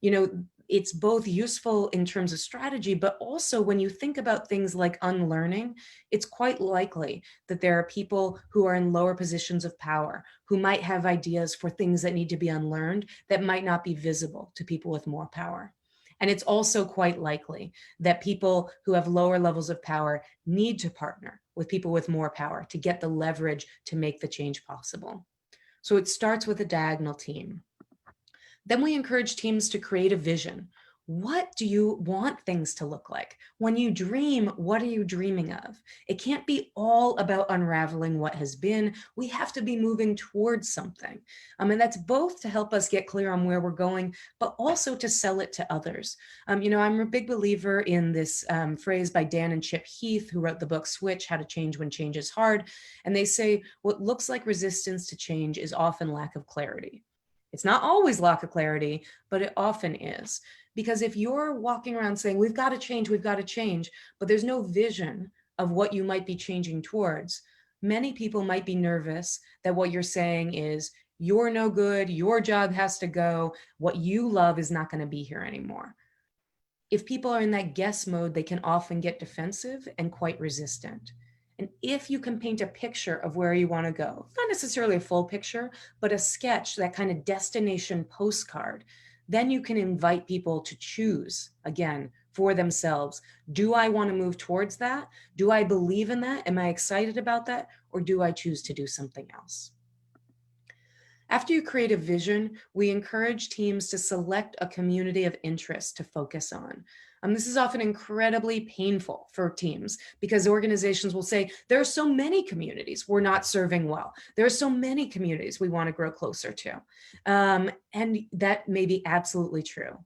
You know, it's both useful in terms of strategy, but also when you think about things like unlearning, it's quite likely that there are people who are in lower positions of power who might have ideas for things that need to be unlearned that might not be visible to people with more power. And it's also quite likely that people who have lower levels of power need to partner with people with more power to get the leverage to make the change possible. So it starts with a diagonal team. Then we encourage teams to create a vision. What do you want things to look like? When you dream, what are you dreaming of? It can't be all about unraveling what has been. We have to be moving towards something. And that's both to help us get clear on where we're going, but also to sell it to others. You know, I'm a big believer in this phrase by Dan and Chip Heath, who wrote the book Switch, How to Change When Change is Hard. And they say, what looks like resistance to change is often lack of clarity. It's not always lack of clarity, but it often is. Because if you're walking around saying, we've got to change, but there's no vision of what you might be changing towards, many people might be nervous that what you're saying is, you're no good, your job has to go, what you love is not going to be here anymore. If people are in that guess mode, they can often get defensive and quite resistant. And if you can paint a picture of where you want to go, not necessarily a full picture, but a sketch, that kind of destination postcard, then you can invite people to choose again for themselves. Do I want to move towards that? Do I believe in that? Am I excited about that? Or do I choose to do something else? After you create a vision, we encourage teams to select a community of interest to focus on. This is often incredibly painful for teams because organizations will say, there are so many communities we're not serving well. There are so many communities we want to grow closer to. And that may be absolutely true.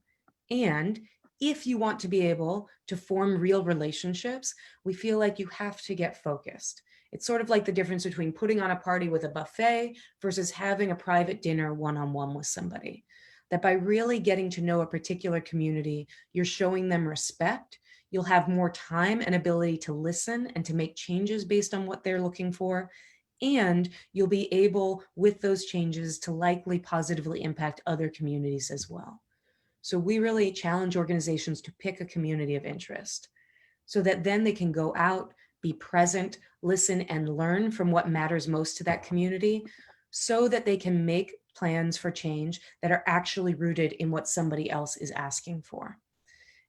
And if you want to be able to form real relationships, we feel like you have to get focused. It's sort of like the difference between putting on a party with a buffet versus having a private dinner one-on-one with somebody. That by really getting to know a particular community, you're showing them respect, you'll have more time and ability to listen and to make changes based on what they're looking for, and you'll be able, with those changes, to likely positively impact other communities as well. So we really challenge organizations to pick a community of interest so that then they can go out, be present, listen, and learn from what matters most to that community so that they can make plans for change that are actually rooted in what somebody else is asking for.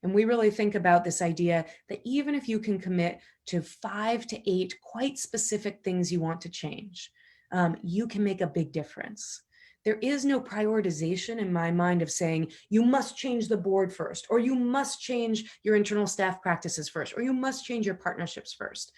And we really think about this idea that even if you can commit to 5 to 8 quite specific things you want to change, you can make a big difference. There is no prioritization in my mind of saying, you must change the board first, or you must change your internal staff practices first, or you must change your partnerships first.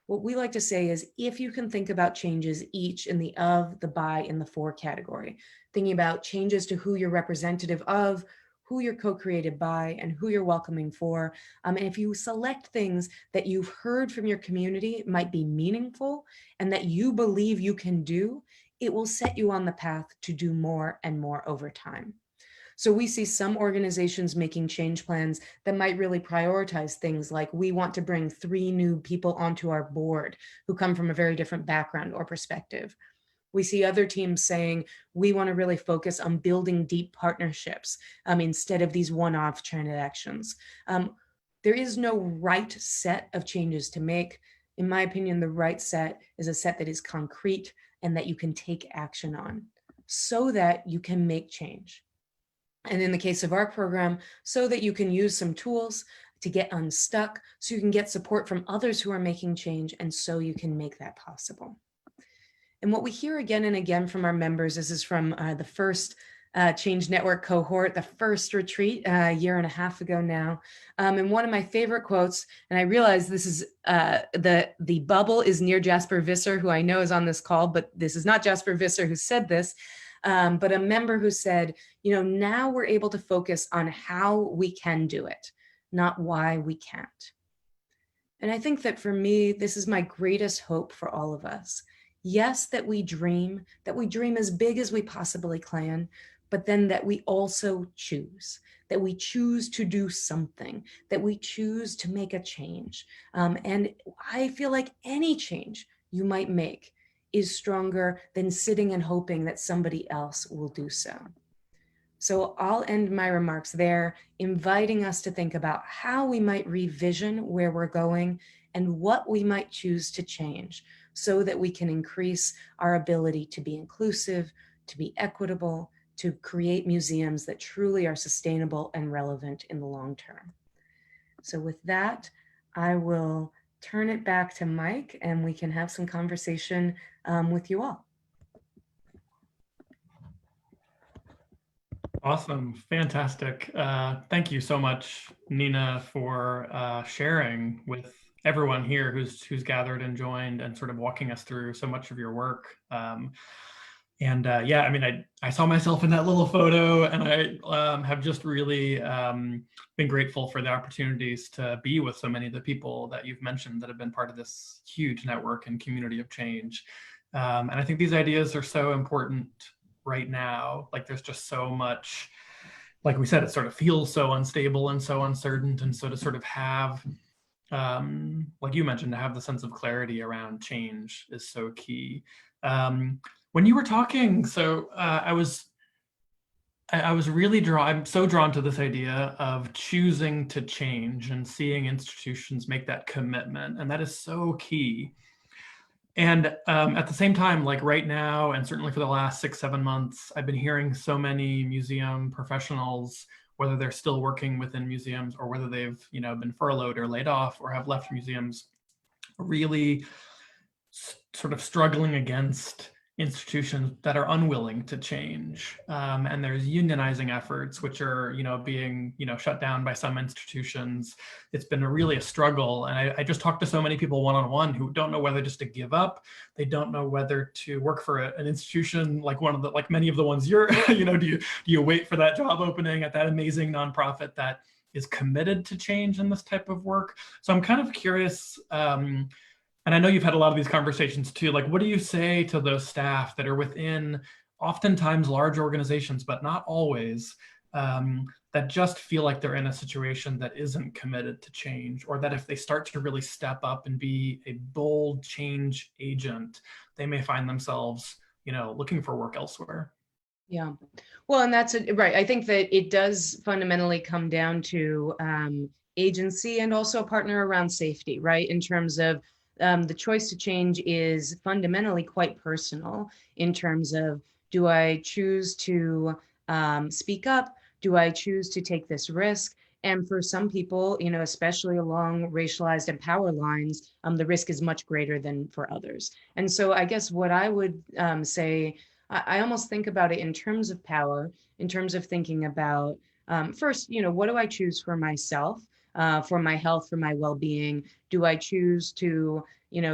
What we like to say is, if you can think about changes each in the of, the by, and the for category, thinking about changes to who you're representative of, who you're co-created by, and who you're welcoming for. And if you select things that you've heard from your community might be meaningful and that you believe you can do, it will set you on the path to do more and more over time. So we see some organizations making change plans that might really prioritize things like, we want to bring 3 new people onto our board who come from a very different background or perspective. We see other teams saying, we want to really focus on building deep partnerships instead of these one-off transactions. There is no right set of changes to make. In my opinion, the right set is a set that is concrete and that you can take action on so that you can make change. And in the case of our program, so that you can use some tools to get unstuck, so you can get support from others who are making change, and so you can make that possible. And what we hear again and again from our members, this is from the first Change Network cohort, the first retreat a year and a half ago now. And one of my favorite quotes, and I realize this is the bubble is near Jasper Visser, who I know is on this call, but this is not Jasper Visser who said this, but a member who said, now we're able to focus on how we can do it, not why we can't. And I think that for me, this is my greatest hope for all of us. Yes, that we dream as big as we possibly can, but then that we also choose, that we choose to do something, that we choose to make a change. And I feel like any change you might make is stronger than sitting and hoping that somebody else will do so. So I'll end my remarks there, inviting us to think about how we might revision where we're going and what we might choose to change so that we can increase our ability to be inclusive, to be equitable, to create museums that truly are sustainable and relevant in the long term. So with that, I will turn it back to Mike and we can have some conversation with you all. Awesome, fantastic. Thank you so much, Nina, for sharing with everyone here who's gathered and joined and sort of walking us through so much of your work. Yeah, I mean, I saw myself in that little photo, and I have just really been grateful for the opportunities to be with so many of the people that you've mentioned that have been part of this huge network and community of change. And I think these ideas are so important right now. Like, there's just so much, like we said, it sort of feels so unstable and so uncertain. And so to sort of have, like you mentioned, to have the sense of clarity around change is so key. When you were talking, so I was I was really I'm so drawn to this idea of choosing to change and seeing institutions make that commitment. And that is so key. And at the same time, like right now, and certainly for the last 6-7 months, I've been hearing so many museum professionals, whether they're still working within museums or whether they've, been furloughed or laid off or have left museums, really sort of struggling against institutions that are unwilling to change. And there's unionizing efforts, which are, being, shut down by some institutions. It's been really a struggle. And I just talked to so many people one-on-one who don't know whether just to give up. They don't know whether to work for an institution like like many of the ones you're, do you wait for that job opening at that amazing nonprofit that is committed to change in this type of work? So I'm kind of curious, and I know you've had a lot of these conversations too, like what do you say to those staff that are within oftentimes large organizations, but not always, that just feel like they're in a situation that isn't committed to change, or that if they start to really step up and be a bold change agent, they may find themselves, looking for work elsewhere? Yeah, well, and that's right. I think that it does fundamentally come down to agency and also a partner around safety, right? In terms of the choice to change is fundamentally quite personal in terms of, do I choose to speak up? Do I choose to take this risk? And for some people, especially along racialized and power lines, the risk is much greater than for others. And so I guess what I would say, I almost think about it in terms of power, in terms of thinking about, first, what do I choose for myself? For my health, for my well-being? Do I choose to,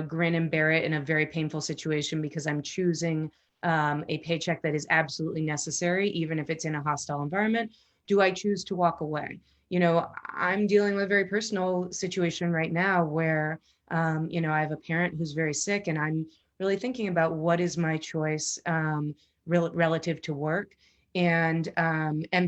grin and bear it in a very painful situation because I'm choosing a paycheck that is absolutely necessary, even if it's in a hostile environment? Do I choose to walk away? I'm dealing with a very personal situation right now where, I have a parent who's very sick, and I'm really thinking about what is my choice relative to work, and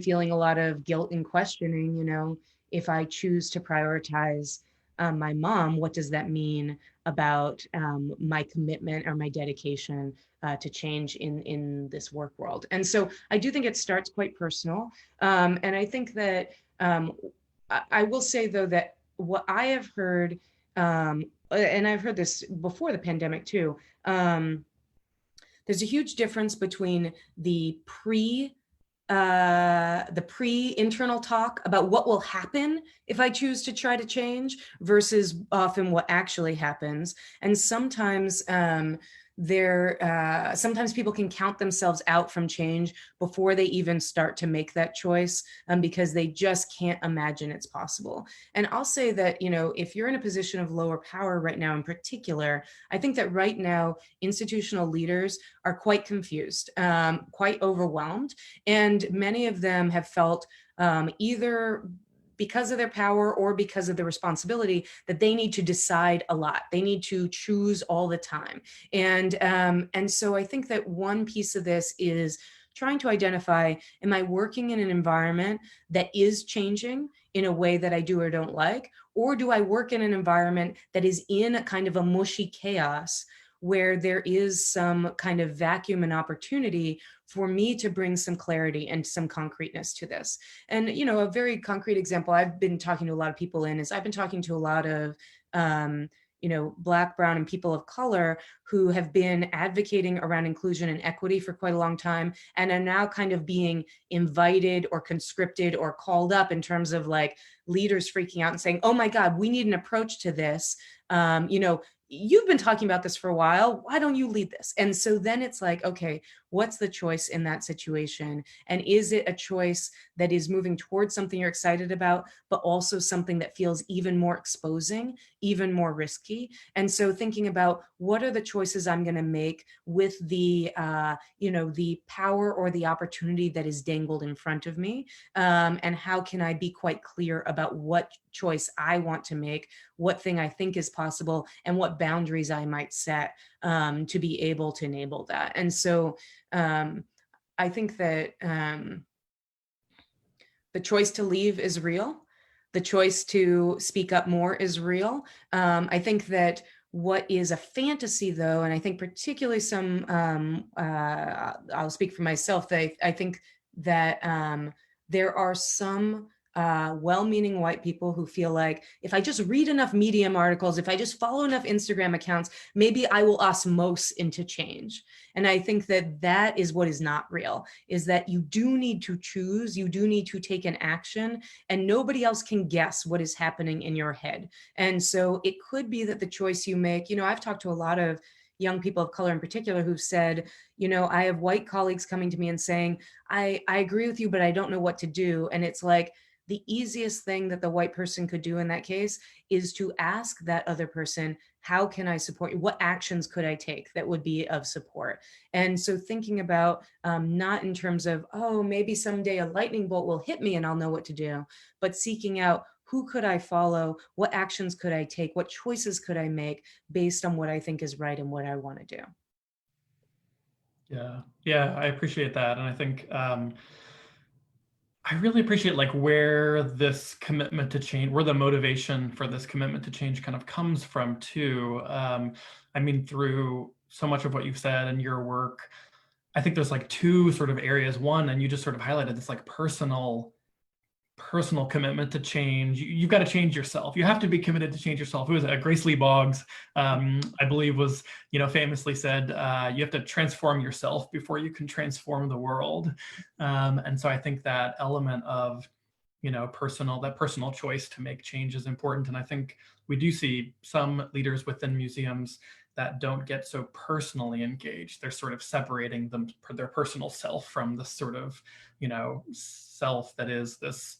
feeling a lot of guilt and questioning, if I choose to prioritize my mom, what does that mean about my commitment or my dedication to change in this work world? And so I do think it starts quite personal. And I think that I will say, though, that what I have heard, and I've heard this before the pandemic too, there's a huge difference between the pre-internal talk about what will happen if I choose to try to change versus often what actually happens. And sometimes sometimes people can count themselves out from change before they even start to make that choice, because they just can't imagine it's possible. And I'll say that, if you're in a position of lower power right now in particular, I think that right now institutional leaders are quite confused, quite overwhelmed, and many of them have felt either because of their power or because of the responsibility that they need to decide a lot. They need to choose all the time. And so I think that one piece of this is trying to identify, am I working in an environment that is changing in a way that I do or don't like? Or do I work in an environment that is in a kind of a mushy chaos where there is some kind of vacuum and opportunity for me to bring some clarity and some concreteness to this? And, a very concrete example I've been talking to a lot of people in is I've been talking to a lot of, Black, brown, and people of color who have been advocating around inclusion and equity for quite a long time, and are now kind of being invited or conscripted or called up in terms of like leaders freaking out and saying, oh my God, we need an approach to this. You've been talking about this for a while. Why don't you lead this? And so then it's like, okay, what's the choice in that situation? And is it a choice that is moving towards something you're excited about, but also something that feels even more exposing, even more risky? And so thinking about what are the choices I'm going to make with the, the power or the opportunity that is dangled in front of me, and how can I be quite clear about what choice I want to make, what thing I think is possible, and what boundaries I might set to be able to enable that. And so I think that the choice to leave is real. The choice to speak up more is real. I think that what is a fantasy, though, and I think particularly some, I'll speak for myself, that I think that there are some well-meaning white people who feel like if I just read enough Medium articles, if I just follow enough Instagram accounts, maybe I will osmose into change. And I think that that is what is not real, is that you do need to choose, you do need to take an action, and nobody else can guess what is happening in your head. And so it could be that the choice you make, I've talked to a lot of young people of color in particular who've said, I have white colleagues coming to me and saying, I agree with you, but I don't know what to do. And it's like, the easiest thing that the white person could do in that case is to ask that other person, how can I support you? What actions could I take that would be of support? And so thinking about not in terms of, oh, maybe someday a lightning bolt will hit me and I'll know what to do, but seeking out, who could I follow? What actions could I take? What choices could I make based on what I think is right and what I want to do? Yeah, I appreciate that. And I think I really appreciate like where this commitment to change, where the motivation for this commitment to change kind of comes from too. I mean, through so much of what you've said and your work, I think there's like two sort of areas. One, and you just sort of highlighted this like personal commitment to change. You've got to change yourself. You have to be committed to change yourself. Who was it? Grace Lee Boggs, I believe, was, famously said, you have to transform yourself before you can transform the world. And so I think that element of, personal choice to make change is important. And I think we do see some leaders within museums that don't get so personally engaged. They're sort of separating their personal self from this sort of, self that is this,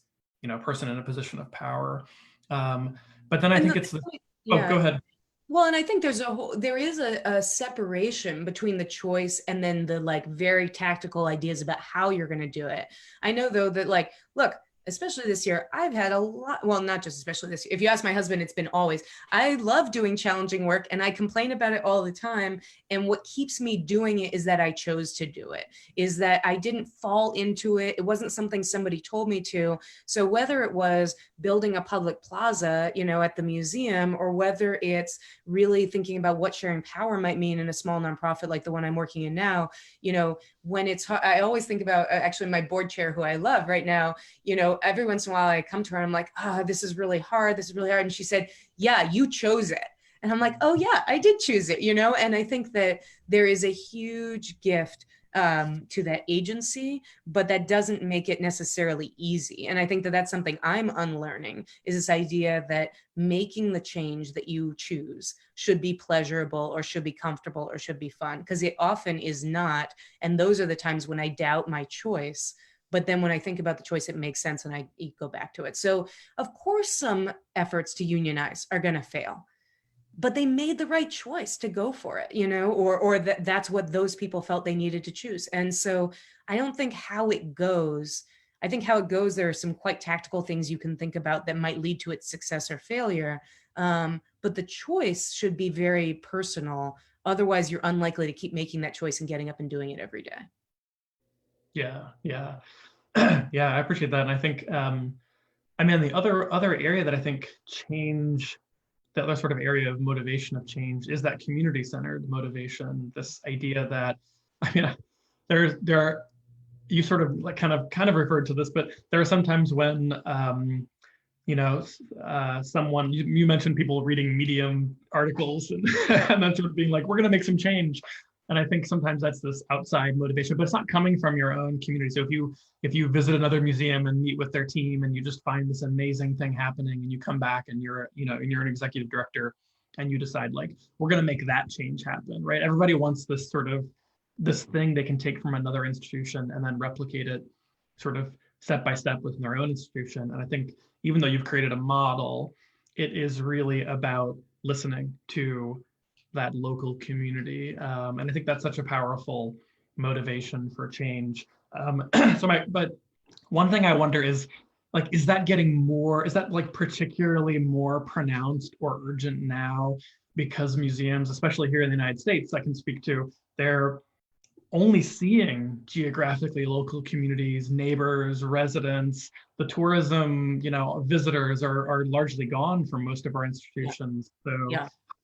person in a position of power. But then I think it's go ahead. Well, and I think there is a separation between the choice and then the like very tactical ideas about how you're going to do it. I know though that like, look, especially this year, I've had a lot, well, not just especially this year. If you ask my husband, it's been always. I love doing challenging work and I complain about it all the time. And what keeps me doing it is that I chose to do it, is that I didn't fall into it. It wasn't something somebody told me to. So whether it was building a public plaza, at the museum, or whether it's really thinking about what sharing power might mean in a small nonprofit like the one I'm working in now, when it's hard, I always think about actually my board chair who I love right now, every once in a while I come to her and I'm like, this is really hard. This is really hard. And she said, yeah, you chose it. And I'm like, oh yeah, I did choose it, And I think that there is a huge gift to that agency, but that doesn't make it necessarily easy. And I think that that's something I'm unlearning, is this idea that making the change that you choose should be pleasurable or should be comfortable or should be fun, because it often is not. And those are the times when I doubt my choice. But then when I think about the choice, it makes sense and I go back to it. So of course, some efforts to unionize are going to fail, but they made the right choice to go for it, or that's what those people felt they needed to choose. And so I don't think how it goes, there are some quite tactical things you can think about that might lead to its success or failure. But the choice should be very personal. Otherwise, you're unlikely to keep making that choice and getting up and doing it every day. Yeah. Yeah, I appreciate that. And I think, the other area that I think the other sort of area of motivation of change is that community-centered motivation. This idea that, there are, you sort of like kind of referred to this, but there are sometimes when, someone, you mentioned people reading Medium articles and, and then sort of being like, we're going to make some change. And I think sometimes that's this outside motivation, but it's not coming from your own community. So if you visit another museum and meet with their team and you just find this amazing thing happening and you come back and you're an executive director and you decide like, we're going to make that change happen, right? Everybody wants this thing they can take from another institution and then replicate it sort of step by step within their own institution. And I think even though you've created a model, it is really about listening to that local community. And I think that's such a powerful motivation for change. But one thing I wonder is like, is that like particularly more pronounced or urgent now? Because museums, especially here in the United States, I can speak to, they're only seeing geographically local communities, neighbors, residents. The tourism, visitors are largely gone from most of our institutions. So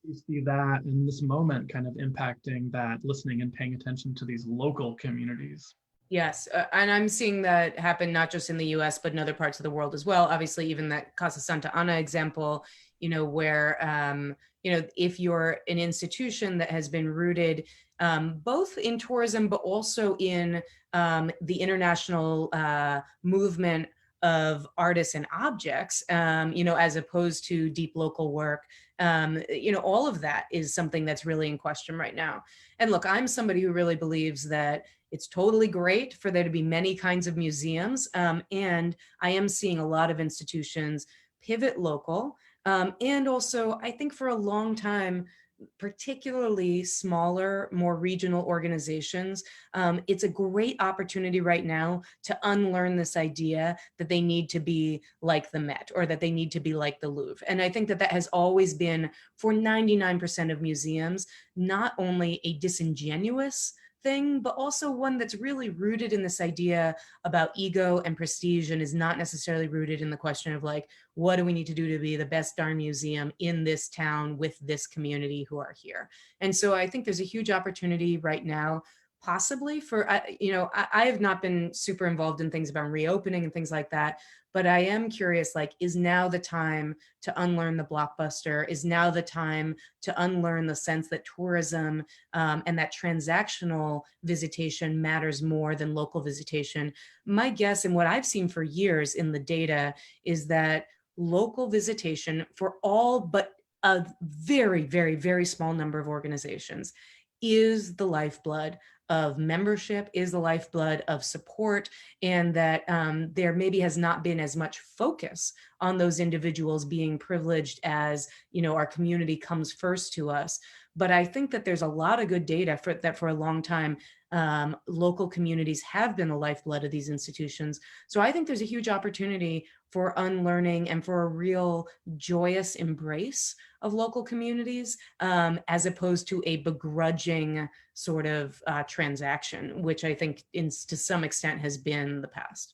you see that in this moment kind of impacting that listening and paying attention to these local communities? Yes, and I'm seeing that happen not just in the US, but in other parts of the world as well. Obviously, even that Casa Santa Ana example, where, if you're an institution that has been rooted both in tourism, but also in the international movement of artists and objects, as opposed to deep local work, all of that is something that's really in question right now. And look, I'm somebody who really believes that it's totally great for there to be many kinds of museums. And I am seeing a lot of institutions pivot local. And also, I think for a long time, particularly smaller, more regional organizations, it's a great opportunity right now to unlearn this idea that they need to be like the Met or that they need to be like the Louvre. And I think that that has always been, for 99% of museums, not only a disingenuous thing, but also one that's really rooted in this idea about ego and prestige, and is not necessarily rooted in the question of like, what do we need to do to be the best darn museum in this town with this community who are here? And so I think there's a huge opportunity right now, possibly for, I have not been super involved in things about reopening and things like that, but I am curious, like, is now the time to unlearn the blockbuster? Is now the time to unlearn the sense that tourism and that transactional visitation matters more than local visitation? My guess, and what I've seen for years in the data, is that local visitation for all but a very, very, very small number of organizations is the lifeblood of membership, is the lifeblood of support, and that there maybe has not been as much focus on those individuals being privileged as, our community comes first to us. But I think that there's a lot of good data for a long time. Local communities have been the lifeblood of these institutions. So I think there's a huge opportunity for unlearning and for a real joyous embrace of local communities, as opposed to a begrudging sort of transaction, which I think to some extent has been the past.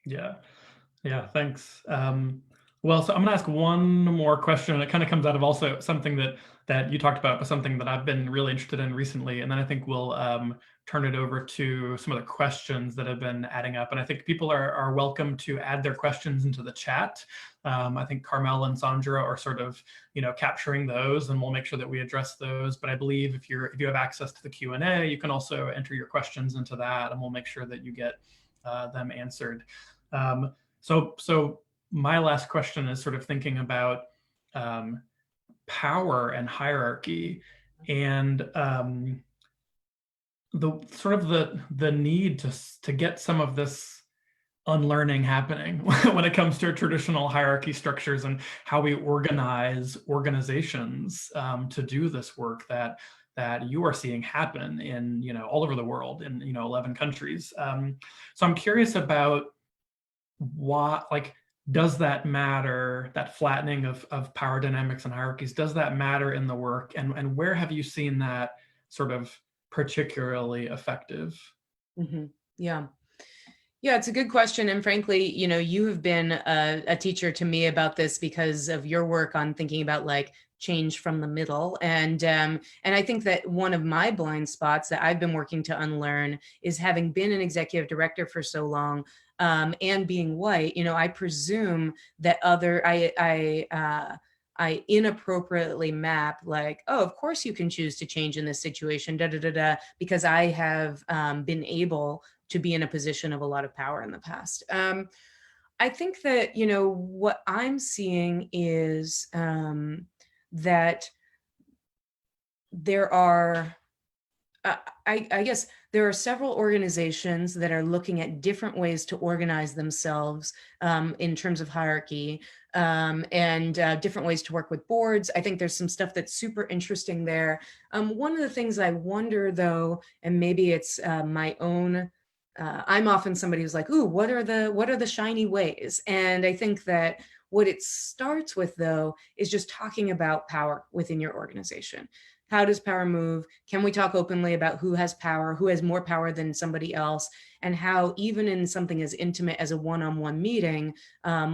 Yeah, thanks. Well, so I'm gonna ask one more question. It kind of comes out of also something that you talked about, but something that I've been really interested in recently. And then I think we'll turn it over to some of the questions that have been adding up. And I think people are welcome to add their questions into the chat. I think Carmel and Sandra are sort of, capturing those, and we'll make sure that we address those. But I believe if you have access to the Q&A, you can also enter your questions into that, and we'll make sure that you get them answered. So my last question is sort of thinking about power and hierarchy, and the need to get some of this unlearning happening when it comes to traditional hierarchy structures and how we organize organizations to do this work that you are seeing happen in all over the world in 11 countries. So I'm curious about what, does that matter, that flattening of power dynamics and hierarchies, does that matter in the work, and where have you seen that sort of particularly effective? Mm-hmm. Yeah, it's a good question. And frankly, you have been a teacher to me about this because of your work on thinking about change from the middle. And I think that one of my blind spots that I've been working to unlearn is, having been an executive director for so long, and being white, I presume that I inappropriately map oh, of course you can choose to change in this situation, because I have been able to be in a position of a lot of power in the past. I think that, what I'm seeing is that there are, I guess there are several organizations that are looking at different ways to organize themselves in terms of hierarchy, and different ways to work with boards. I think there's some stuff that's super interesting there. One of the things I wonder though, and maybe it's my own, I'm often somebody who's like, ooh, what are the shiny ways? And I think that what it starts with though is just talking about power within your organization. How does power move? Can we talk openly about who has power, who has more power than somebody else, and how even in something as intimate as a one-on-one meeting,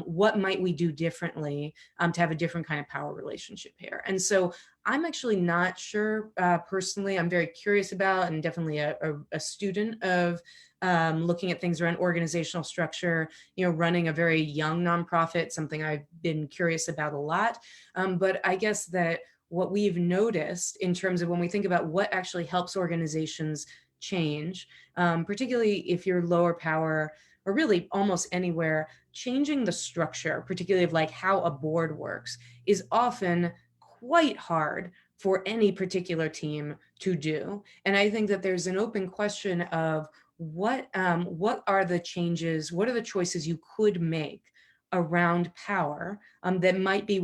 what might we do differently to have a different kind of power relationship here? And so I'm actually not sure personally. I'm very curious about, and definitely a student of looking at things around organizational structure, running a very young nonprofit, something I've been curious about a lot. But I guess that what we've noticed in terms of when we think about what actually helps organizations change, particularly if you're lower power or really almost anywhere, changing the structure, particularly of like how a board works, is often quite hard for any particular team to do. And I think that there's an open question of what are the changes, what are the choices you could make around power that might be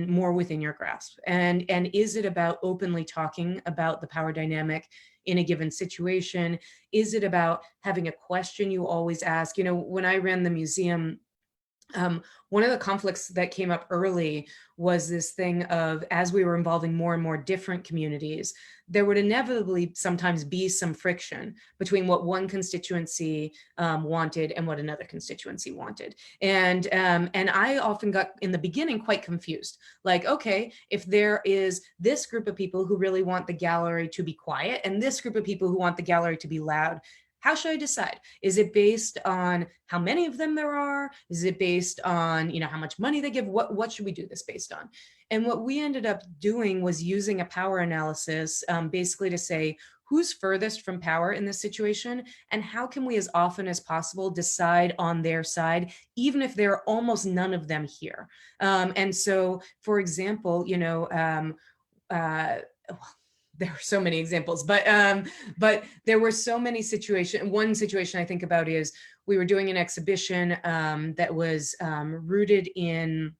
more within your grasp? And is it about openly talking about the power dynamic in a given situation? Is it about having a question you always ask? When I ran the museum, one of the conflicts that came up early was this thing of, as we were involving more and more different communities, there would inevitably sometimes be some friction between what one constituency wanted and what another constituency wanted. And I often got, in the beginning, quite confused. Like, okay, if there is this group of people who really want the gallery to be quiet and this group of people who want the gallery to be loud, how should I decide? Is it based on how many of them there are? Is it based on, how much money they give? What should we do this based on? And what we ended up doing was using a power analysis, basically to say, who's furthest from power in this situation? And how can we, as often as possible, decide on their side, even if there are almost none of them here? And so, for example, there are so many examples, but there were so many situations. One situation I think about is we were doing an exhibition that was rooted in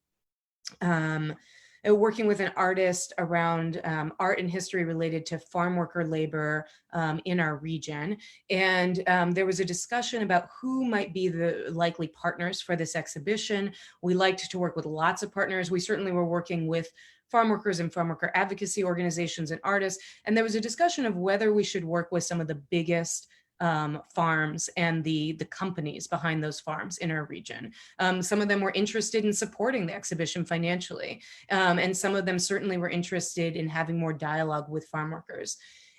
working with an artist around art and history related to farm worker labor in our region. And there was a discussion about who might be the likely partners for this exhibition. We liked to work with lots of partners. We certainly were working with farm workers and farm worker advocacy organizations and artists. And there was a discussion of whether we should work with some of the biggest farms and the companies behind those farms in our region. Some of them were interested in supporting the exhibition financially. And some of them certainly were interested in having more dialogue with farm workers.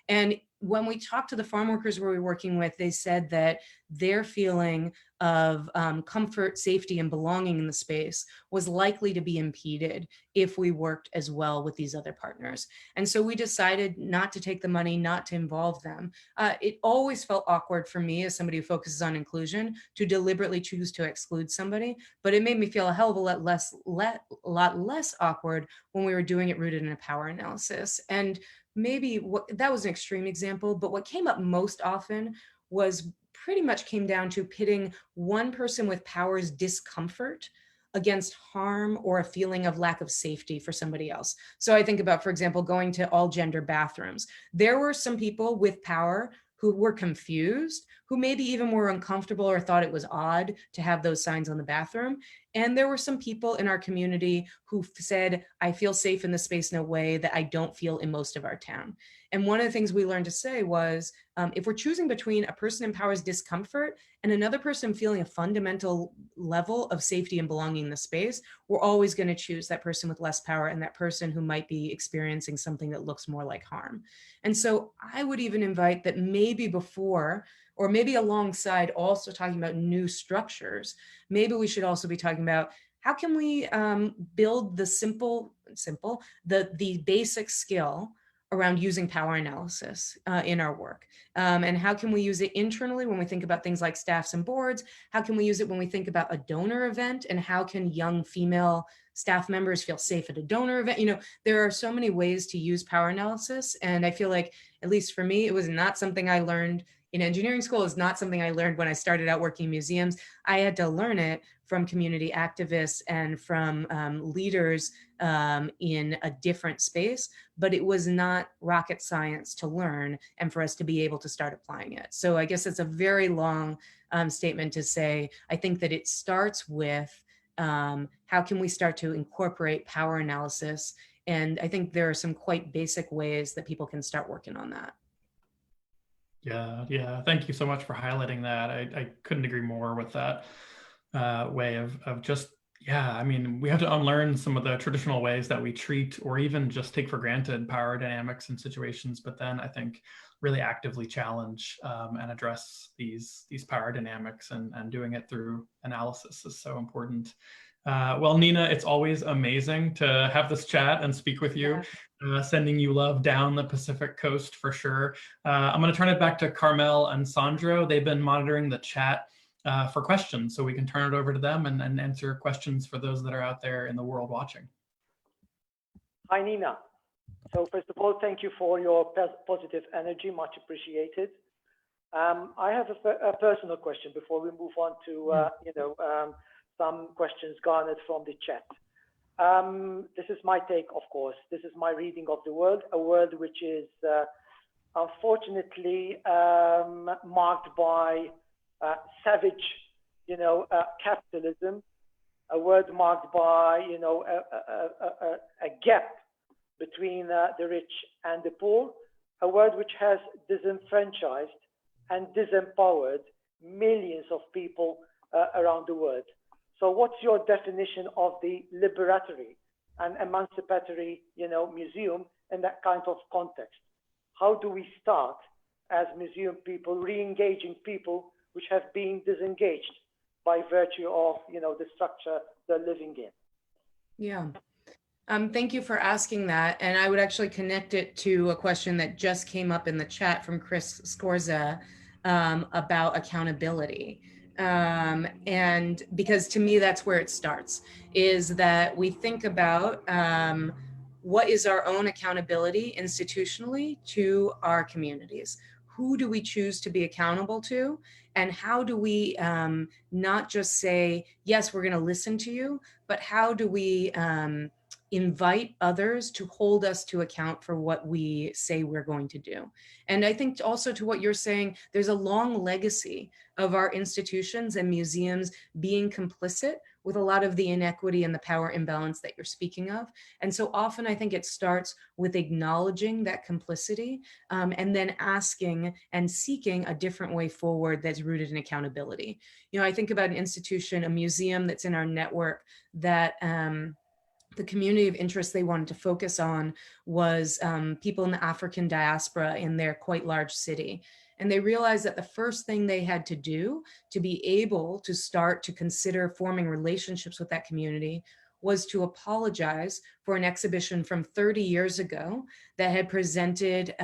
And when we talked to the farm workers we were working with, they said that their feeling of comfort, safety, and belonging in the space was likely to be impeded if we worked as well with these other partners. And so we decided not to take the money, not to involve them. It always felt awkward for me as somebody who focuses on inclusion to deliberately choose to exclude somebody, but it made me feel a hell of a lot less awkward when we were doing it rooted in a power analysis. And maybe that was an extreme example, but what came up most often was pretty much came down to pitting one person with power's discomfort against harm or a feeling of lack of safety for somebody else. So I think about, for example, going to all gender bathrooms. There were some people with power who were confused, who maybe even were uncomfortable or thought it was odd to have those signs on the bathroom. And there were some people in our community who said, I feel safe in this space in a way that I don't feel in most of our town. And one of the things we learned to say was, if we're choosing between a person in power's discomfort and another person feeling a fundamental level of safety and belonging in the space, we're always going to choose that person with less power and that person who might be experiencing something that looks more like harm. And so I would even invite that maybe before, or maybe alongside also talking about new structures, maybe we should also be talking about how can we build the basic skill around using power analysis in our work. And how can we use it internally when we think about things like staffs and boards? How can we use it when we think about a donor event? And how can young female staff members feel safe at a donor event? There are so many ways to use power analysis. And I feel like, at least for me, it was not something I learned in engineering school. Is not something I learned when I started out working in museums. I had to learn it from community activists and from leaders in a different space, but it was not rocket science to learn and for us to be able to start applying it. So I guess it's a very long statement to say, I think that it starts with how can we start to incorporate power analysis And I think there are some quite basic ways that people can start working on that. Yeah. Thank you so much for highlighting that. I couldn't agree more with that way of just, I mean, we have to unlearn some of the traditional ways that we treat or even just take for granted power dynamics in situations, but then I think really actively challenge and address these power dynamics, and doing it through analysis is so important. Well, Nina, it's always amazing to have this chat and speak with you. Sending you love down the Pacific coast for sure. I'm going to turn it back to Carmel and Sandro. They've been monitoring the chat for questions, so we can turn it over to them and answer questions for those that are out there in the world watching. Hi, Nina. So first of all, thank you for your positive energy, much appreciated. I have a personal question before we move on to some questions garnered from the chat. This is my take, of course. This is my reading of the world, a world which is unfortunately marked by savage, capitalism, a world marked by, a gap between the rich and the poor, a world which has disenfranchised and disempowered millions of people around the world. So what's your definition of the liberatory and emancipatory, museum in that kind of context? How do we start as museum people re-engaging people which have been disengaged by virtue of, the structure they're living in? Yeah. Thank you for asking that. And I would actually connect it to a question that just came up in the chat from Chris Scorza about accountability. And because to me, that's where it starts, is that we think about what is our own accountability institutionally to our communities? Who do we choose to be accountable to? And how do we not just say, yes, we're going to listen to you, but how do we invite others to hold us to account for what we say we're going to do? And I think also to what you're saying, there's a long legacy of our institutions and museums being complicit with a lot of the inequity and the power imbalance that you're speaking of. And so often I think it starts with acknowledging that complicity and then asking and seeking a different way forward that's rooted in accountability. I think about an institution, a museum that's in our network that the community of interest they wanted to focus on was people in the African diaspora in their quite large city. And they realized that the first thing they had to do to be able to start to consider forming relationships with that community was to apologize for an exhibition from 30 years ago that had presented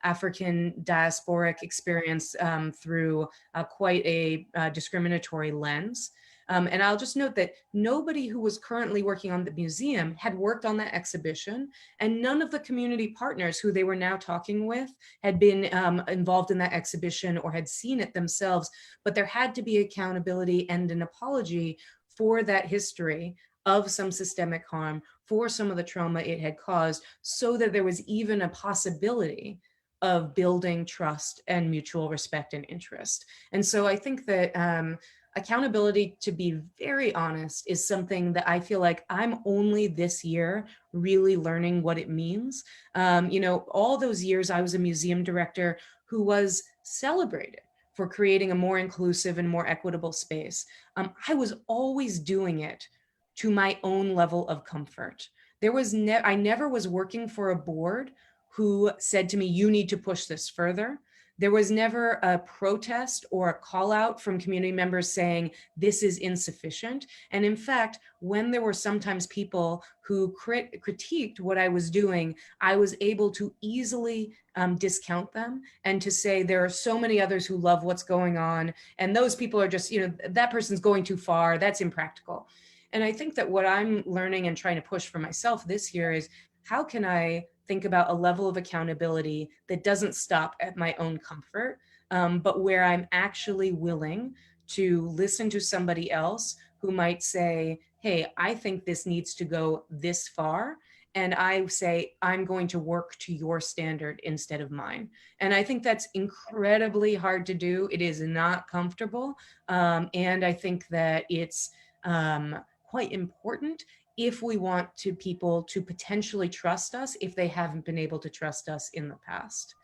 African diasporic experience through quite a discriminatory lens. And I'll just note that nobody who was currently working on the museum had worked on that exhibition, and none of the community partners who they were now talking with had been involved in that exhibition or had seen it themselves. But there had to be accountability and an apology for that history of some systemic harm, for some of the trauma it had caused, so that there was even a possibility of building trust and mutual respect and interest. And so I think that accountability, to be very honest, is something that I feel like I'm only this year really learning what it means. All those years I was a museum director who was celebrated for creating a more inclusive and more equitable space. I was always doing it to my own level of comfort. I never was working for a board who said to me, you need to push this further. There was never a protest or a call out from community members saying this is insufficient. And in fact, when there were sometimes people who critiqued what I was doing, I was able to easily discount them and to say there are so many others who love what's going on. And those people are just, that person's going too far, that's impractical. And I think that what I'm learning and trying to push for myself this year is how can I think about a level of accountability that doesn't stop at my own comfort, but where I'm actually willing to listen to somebody else who might say, hey, I think this needs to go this far. And I say, I'm going to work to your standard instead of mine. And I think that's incredibly hard to do. It is not comfortable. And I think that it's quite important if we want people to potentially trust us if they haven't been able to trust us in the past.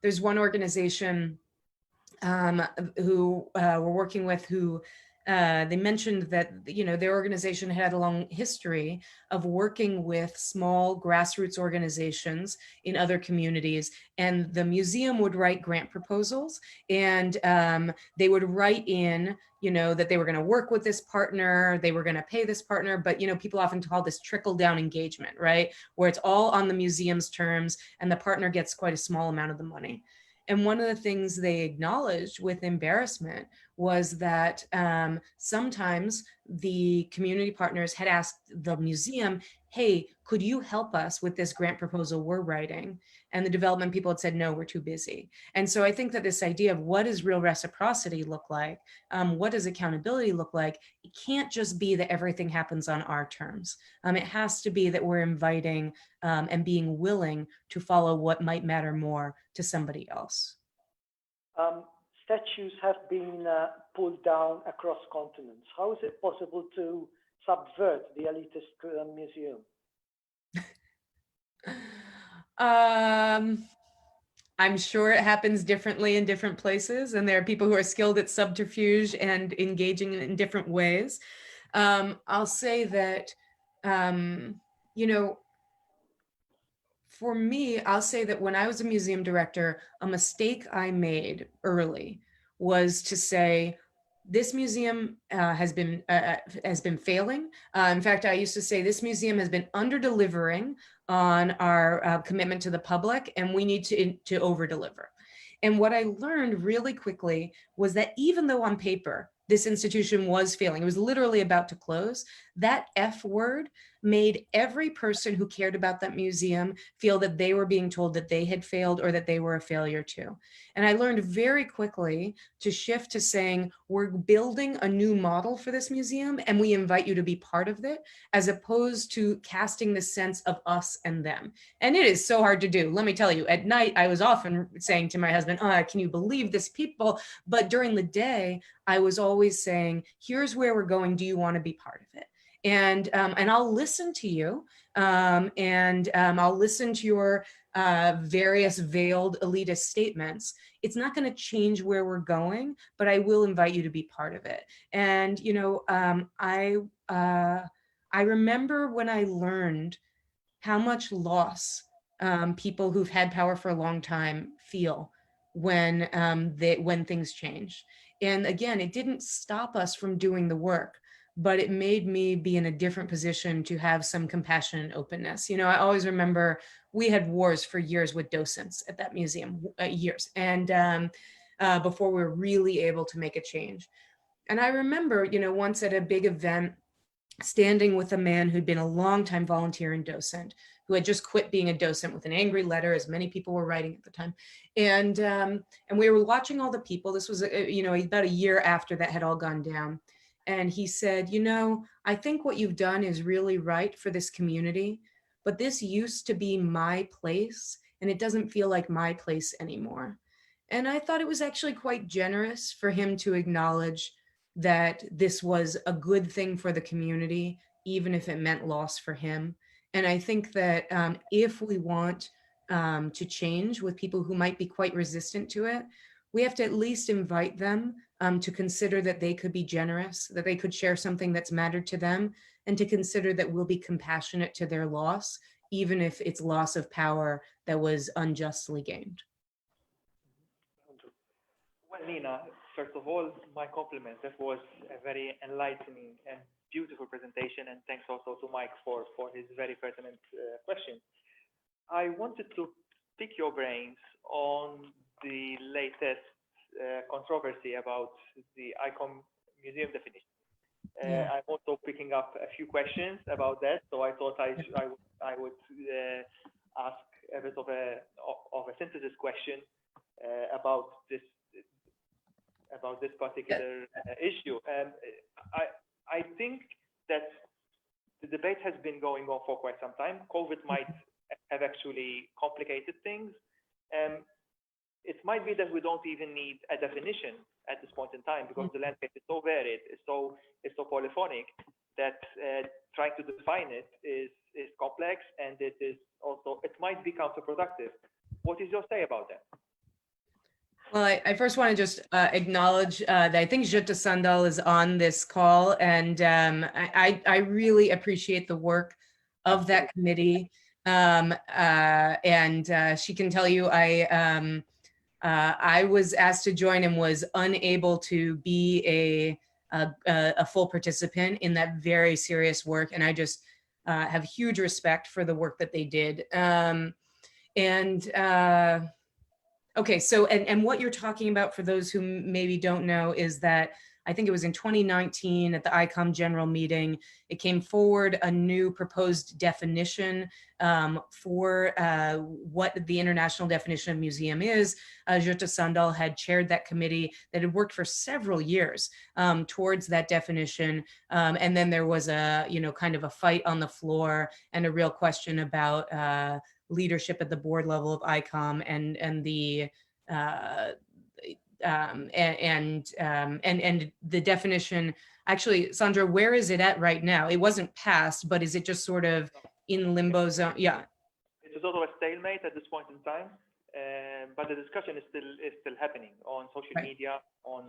There's one organization who we're working with who they mentioned that their organization had a long history of working with small grassroots organizations in other communities, and the museum would write grant proposals, and they would write in that they were going to work with this partner, they were going to pay this partner, but people often call this trickle down engagement, right, where it's all on the museum's terms and the partner gets quite a small amount of the money. And one of the things they acknowledged with embarrassment was that sometimes the community partners had asked the museum, hey, could you help us with this grant proposal we're writing? And the development people had said, no, we're too busy. And so I think that this idea of what does real reciprocity look like? What does accountability look like? It can't just be that everything happens on our terms. It has to be that we're inviting and being willing to follow what might matter more to somebody else. Statues have been pulled down across continents. How is it possible to subvert the elitist museum? I'm sure it happens differently in different places, and there are people who are skilled at subterfuge and engaging in different ways. I'll say that, for me, I'll say that when I was a museum director, a mistake I made early was to say, this museum has been failing. In fact, I used to say this museum has been under-delivering on our commitment to the public, and we need to over-deliver. And what I learned really quickly was that even though on paper, this institution was failing, it was literally about to close, that F word made every person who cared about that museum feel that they were being told that they had failed or that they were a failure too. And I learned very quickly to shift to saying, we're building a new model for this museum and we invite you to be part of it, as opposed to casting the sense of us and them. And it is so hard to do. Let me tell you, at night, I was often saying to my husband, can you believe this people? But during the day, I was always saying, here's where we're going. Do you want to be part of it? And I'll listen to you, and I'll listen to your various veiled elitist statements. It's not going to change where we're going, but I will invite you to be part of it. And I remember when I learned how much loss people who've had power for a long time feel when things change. And again, it didn't stop us from doing the work, but it made me be in a different position to have some compassion and openness. I always remember we had wars for years with docents at that museum, years, and before we were really able to make a change. And I remember, once at a big event, standing with a man who'd been a longtime volunteer and docent, who had just quit being a docent with an angry letter, as many people were writing at the time. And we were watching all the people. This was, about a year after that had all gone down. And he said, I think what you've done is really right for this community, but this used to be my place and it doesn't feel like my place anymore. And I thought it was actually quite generous for him to acknowledge that this was a good thing for the community, even if it meant loss for him. And I think that if we want to change with people who might be quite resistant to it, we have to at least invite them to consider that they could be generous, that they could share something that's mattered to them, and to consider that we'll be compassionate to their loss, even if it's loss of power that was unjustly gained. Well, Nina, first of all, my compliments. That was a very enlightening and beautiful presentation, and thanks also to Mike for his very pertinent question. I wanted to pick your brains on the latest controversy about the ICOM museum definition. I'm also picking up a few questions about that, so I thought I would ask a bit of a synthesis question about this particular issue. I think that the debate has been going on for quite some time. COVID might have actually complicated things. It might be that we don't even need a definition at this point in time, because the landscape is so varied, it's so polyphonic, that trying to define it is complex, and it might be counterproductive. What is your say about that? Well, I first want to just acknowledge that I think Jutta Sandal is on this call, and I really appreciate the work of that committee. And she can tell you I was asked to join and was unable to be a full participant in that very serious work, and I just have huge respect for the work that they did. Okay, so, and what you're talking about, for those who maybe don't know, is that I think it was in 2019 at the ICOM general meeting, it came forward a new proposed definition for what the international definition of museum is. Jutta Sandal had chaired that committee that had worked for several years towards that definition. And then there was a, kind of a fight on the floor and a real question about leadership at the board level of ICOM and the the definition. Actually, Sandra, where is it at right now? It wasn't passed, but is it just sort of in limbo zone? Yeah. It's a sort of a stalemate at this point in time, but the discussion is still happening on social media, on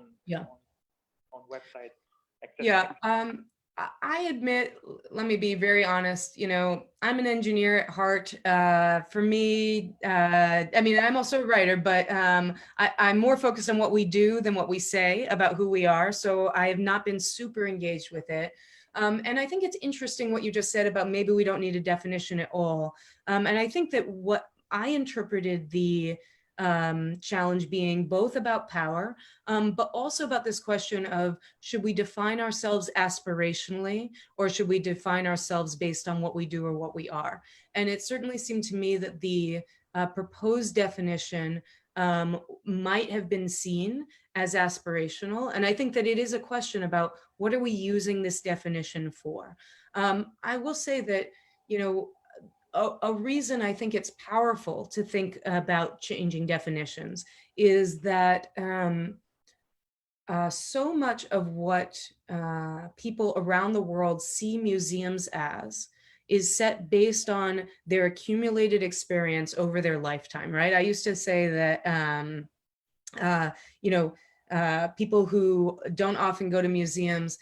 websites, etc. Yeah. I admit, let me be very honest, I'm an engineer at heart. For me, I mean, I'm also a writer, but I'm more focused on what we do than what we say about who we are. So I have not been super engaged with it. And I think it's interesting what you just said about maybe we don't need a definition at all. And I think that what I interpreted the challenge being both about power, but also about this question of, should we define ourselves aspirationally, or should we define ourselves based on what we do or what we are? And it certainly seemed to me that the proposed definition might have been seen as aspirational. And I think that it is a question about, what are we using this definition for? I will say that, a reason I think it's powerful to think about changing definitions is that so much of what people around the world see museums as is set based on their accumulated experience over their lifetime, right? I used to say that, people who don't often go to museums,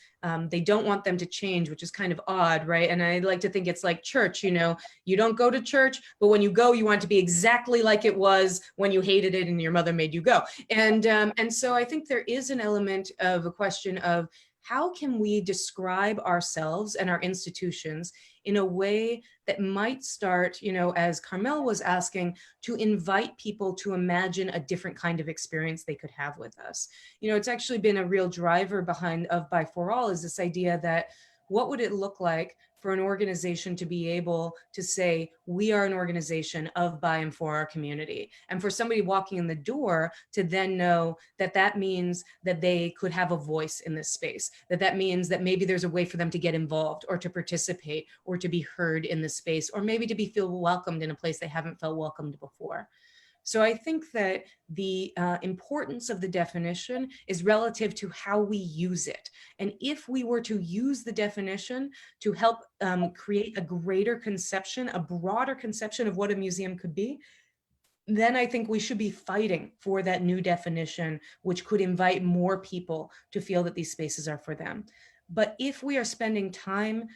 they don't want them to change, which is kind of odd, right? And I like to think it's like church, you don't go to church, but when you go, you want it to be exactly like it was when you hated it and your mother made you go. And so I think there is an element of a question of, how can we describe ourselves and our institutions in a way that might start, as Carmel was asking, to invite people to imagine a different kind of experience they could have with us. It's actually been a real driver behind of By For All, is this idea that, what would it look like for an organization to be able to say, we are an organization of, by, and for our community? And for somebody walking in the door to then know that that means that they could have a voice in this space, that means that maybe there's a way for them to get involved or to participate or to be heard in this space, or maybe to feel welcomed in a place they haven't felt welcomed before. So I think that the importance of the definition is relative to how we use it. And if we were to use the definition to help create a greater conception, a broader conception of what a museum could be, then I think we should be fighting for that new definition, which could invite more people to feel that these spaces are for them. But if we are spending time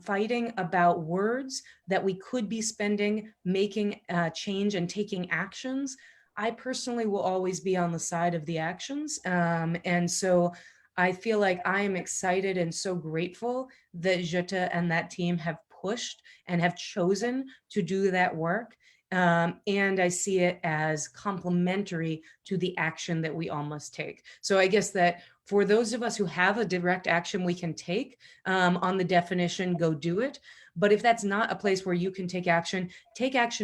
fighting about words that we could be spending making change and taking actions, I personally will always be on the side of the actions. And so I feel like I am excited and so grateful that Jutta and that team have pushed and have chosen to do that work. And I see it as complementary to the action that we all must take. So I guess that for those of us who have a direct action we can take on the definition, go do it. But if that's not a place where you can take action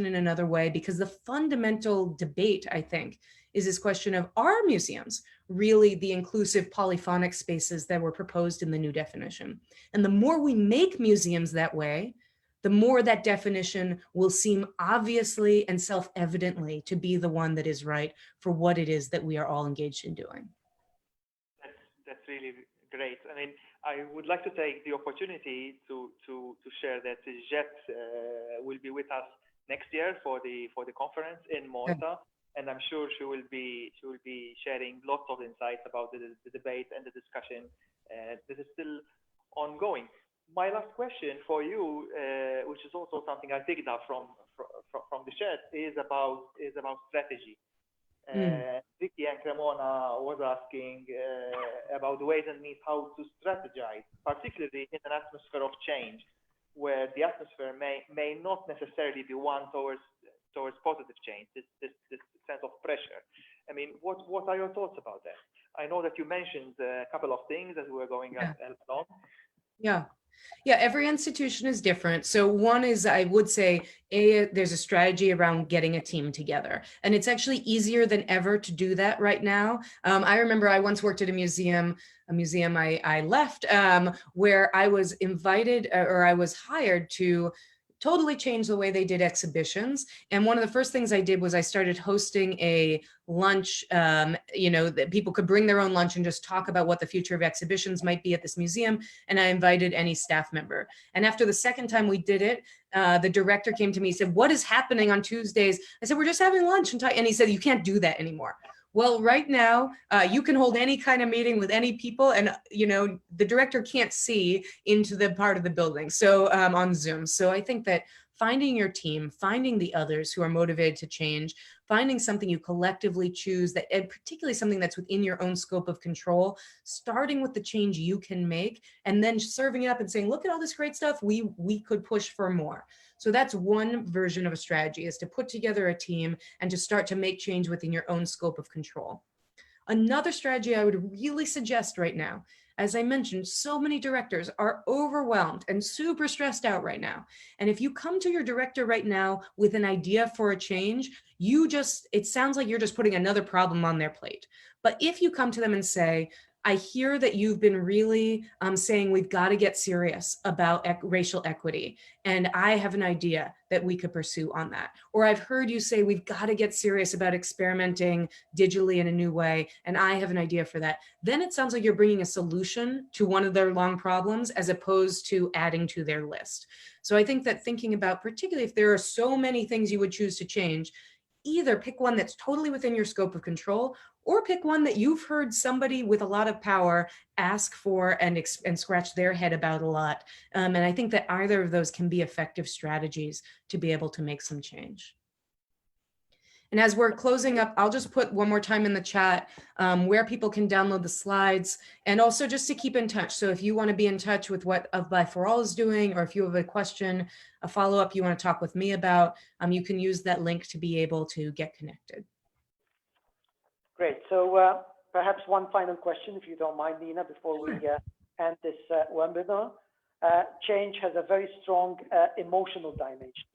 in another way, because the fundamental debate, I think, is this question of, are museums really the inclusive polyphonic spaces that were proposed in the new definition? And the more we make museums that way, the more that definition will seem obviously and self-evidently to be the one that is right for what it is that we are all engaged in doing. That's really great. I mean, I would like to take the opportunity to share that Jet will be with us next year for the conference in Malta, and I'm sure she will be sharing lots of insights about the debate and the discussion that is still ongoing. My last question for you, which is also something I picked up from the chat, is about strategy. Vicky and Cremona was asking about the ways and means how to strategize, particularly in an atmosphere of change, where the atmosphere may not necessarily be one towards positive change. This sense of pressure. I mean, what are your thoughts about that? I know that you mentioned a couple of things as we were going along. Yeah, every institution is different. So one is, I would say, there's a strategy around getting a team together. And it's actually easier than ever to do that right now. I remember I once worked at a museum I left, where I was invited or I was hired to totally change the way they did exhibitions. And one of the first things I did was I started hosting a lunch, that people could bring their own lunch and just talk about what the future of exhibitions might be at this museum. And I invited any staff member. And after the second time we did it, the director came to me and said, "What is happening on Tuesdays?" I said, "We're just having lunch." And he said, "You can't do that anymore." Well, right now, you can hold any kind of meeting with any people, and the director can't see into the part of the building, so on Zoom. So I think that finding your team, finding the others who are motivated to change, finding something you collectively choose, and particularly something that's within your own scope of control, starting with the change you can make, and then serving it up and saying, "Look at all this great stuff, we could push for more." So that's one version of a strategy, is to put together a team and to start to make change within your own scope of control. Another strategy I would really suggest right now, as I mentioned, so many directors are overwhelmed and super stressed out right now. And if you come to your director right now with an idea for a change, it sounds like you're just putting another problem on their plate. But if you come to them and say, "I hear that you've been really saying we've got to get serious about racial equity, and I have an idea that we could pursue on that." Or, "I've heard you say we've got to get serious about experimenting digitally in a new way, and I have an idea for that." Then it sounds like you're bringing a solution to one of their long problems as opposed to adding to their list. So I think that thinking about, particularly if there are so many things you would choose to change, either pick one that's totally within your scope of control, or pick one that you've heard somebody with a lot of power ask for and scratch their head about a lot. And I think that either of those can be effective strategies to be able to make some change. And as we're closing up, I'll just put one more time in the chat where people can download the slides, and also just to keep in touch. So if you want to be in touch with what Of By For All is doing, or if you have a question, a follow-up you want to talk with me about, you can use that link to be able to get connected. Great. So perhaps one final question, if you don't mind, Nina, before we end this webinar. Change has a very strong emotional dimension.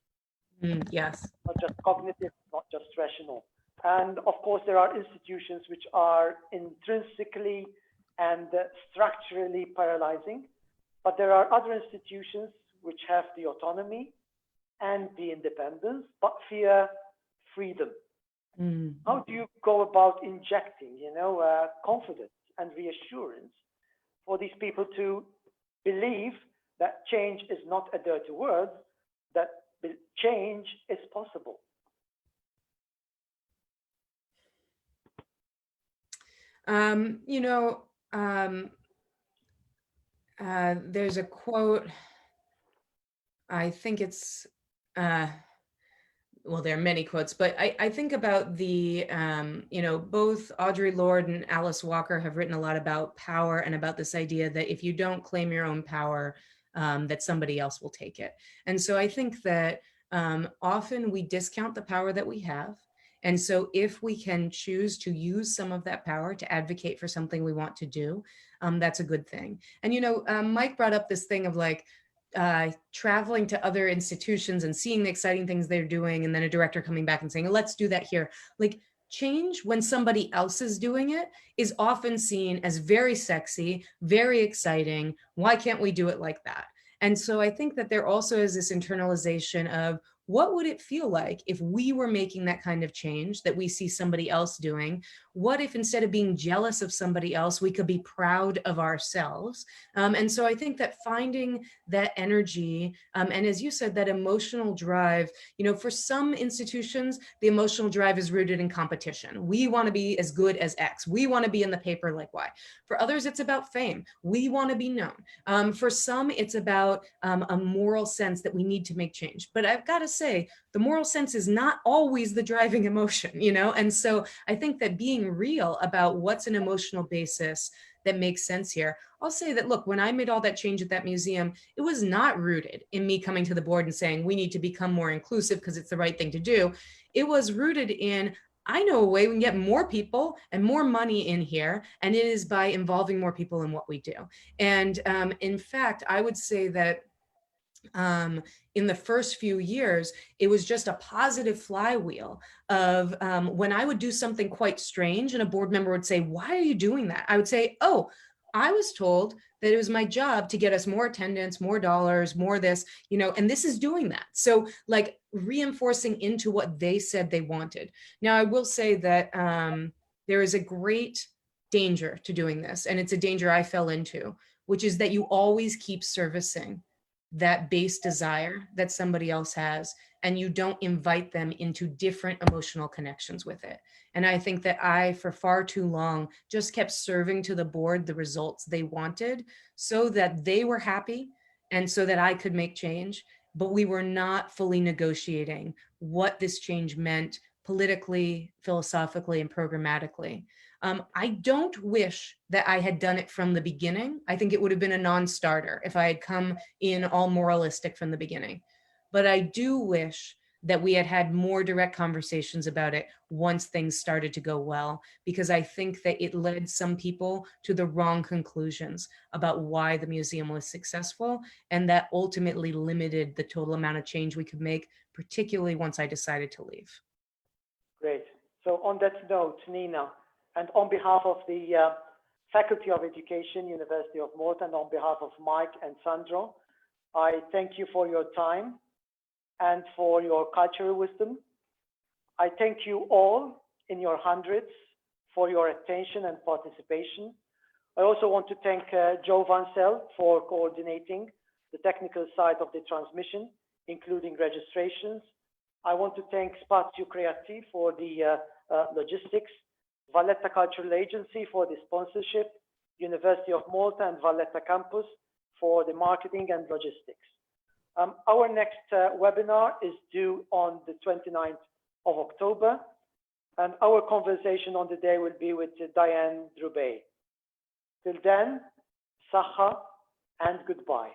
Yes. Not just cognitive, not just rational. And of course, there are institutions which are intrinsically and structurally paralyzing, but there are other institutions which have the autonomy and the independence, but fear freedom. How do you go about injecting, confidence and reassurance for these people to believe that change is not a dirty word, that change is possible? There's a quote, I think it's, well, there are many quotes, but I think about the, both Audre Lorde and Alice Walker have written a lot about power and about this idea that if you don't claim your own power, that somebody else will take it. And so I think that often we discount the power that we have. And so if we can choose to use some of that power to advocate for something we want to do, that's a good thing. And, Mike brought up this thing of traveling to other institutions and seeing the exciting things they're doing, and then a director coming back and saying, "Let's do that here." Change when somebody else is doing it is often seen as very sexy, very exciting. Why can't we do it like that? And so I think that there also is this internalization of, what would it feel like if we were making that kind of change that we see somebody else doing? What if instead of being jealous of somebody else, we could be proud of ourselves? And so I think that finding that energy, and as you said, that emotional drive, you know, for some institutions, the emotional drive is rooted in competition. We want to be as good as X. We want to be in the paper like Y. For others, it's about fame. We want to be known. For some, it's about a moral sense that we need to make change. But I've got to say, the moral sense is not always the driving emotion, you know? And so I think that being real about what's an emotional basis that makes sense here. I'll say that, look, when I made all that change at that museum, it was not rooted in me coming to the board and saying, we need to become more inclusive because it's the right thing to do. It was rooted in, I know a way we can get more people and more money in here, and it is by involving more people in what we do. And in fact, I would say that in the first few years, it was just a positive flywheel of when I would do something quite strange and a board member would say, why are you doing that? I would say, oh, I was told that it was my job to get us more attendance, more dollars, more this, you know, and this is doing that. So like reinforcing into what they said they wanted. Now, I will say that there is a great danger to doing this, and it's a danger I fell into, which is that you always keep servicing that base desire that somebody else has, and you don't invite them into different emotional connections with it. And I think that I, for far too long, just kept serving to the board the results they wanted so that they were happy and so that I could make change, but we were not fully negotiating what this change meant politically, philosophically, and programmatically. I don't wish that I had done it from the beginning. I think it would have been a non-starter if I had come in all moralistic from the beginning. But I do wish that we had had more direct conversations about it once things started to go well, because I think that it led some people to the wrong conclusions about why the museum was successful, and that ultimately limited the total amount of change we could make, particularly once I decided to leave. Great. So on that note, Nina, and on behalf of the Faculty of Education, University of Malta, and on behalf of Mike and Sandro, I thank you for your time and for your cultural wisdom. I thank you all in your hundreds for your attention and participation. I also want to thank Joe Vansell for coordinating the technical side of the transmission, including registrations. I want to thank Spazio Creati for the logistics, Valletta Cultural Agency for the sponsorship, University of Malta and Valletta Campus for the marketing and logistics. Our next webinar is due on the 29th of October, and our conversation on the day will be with Diane Drubey. Till then, saha and goodbye.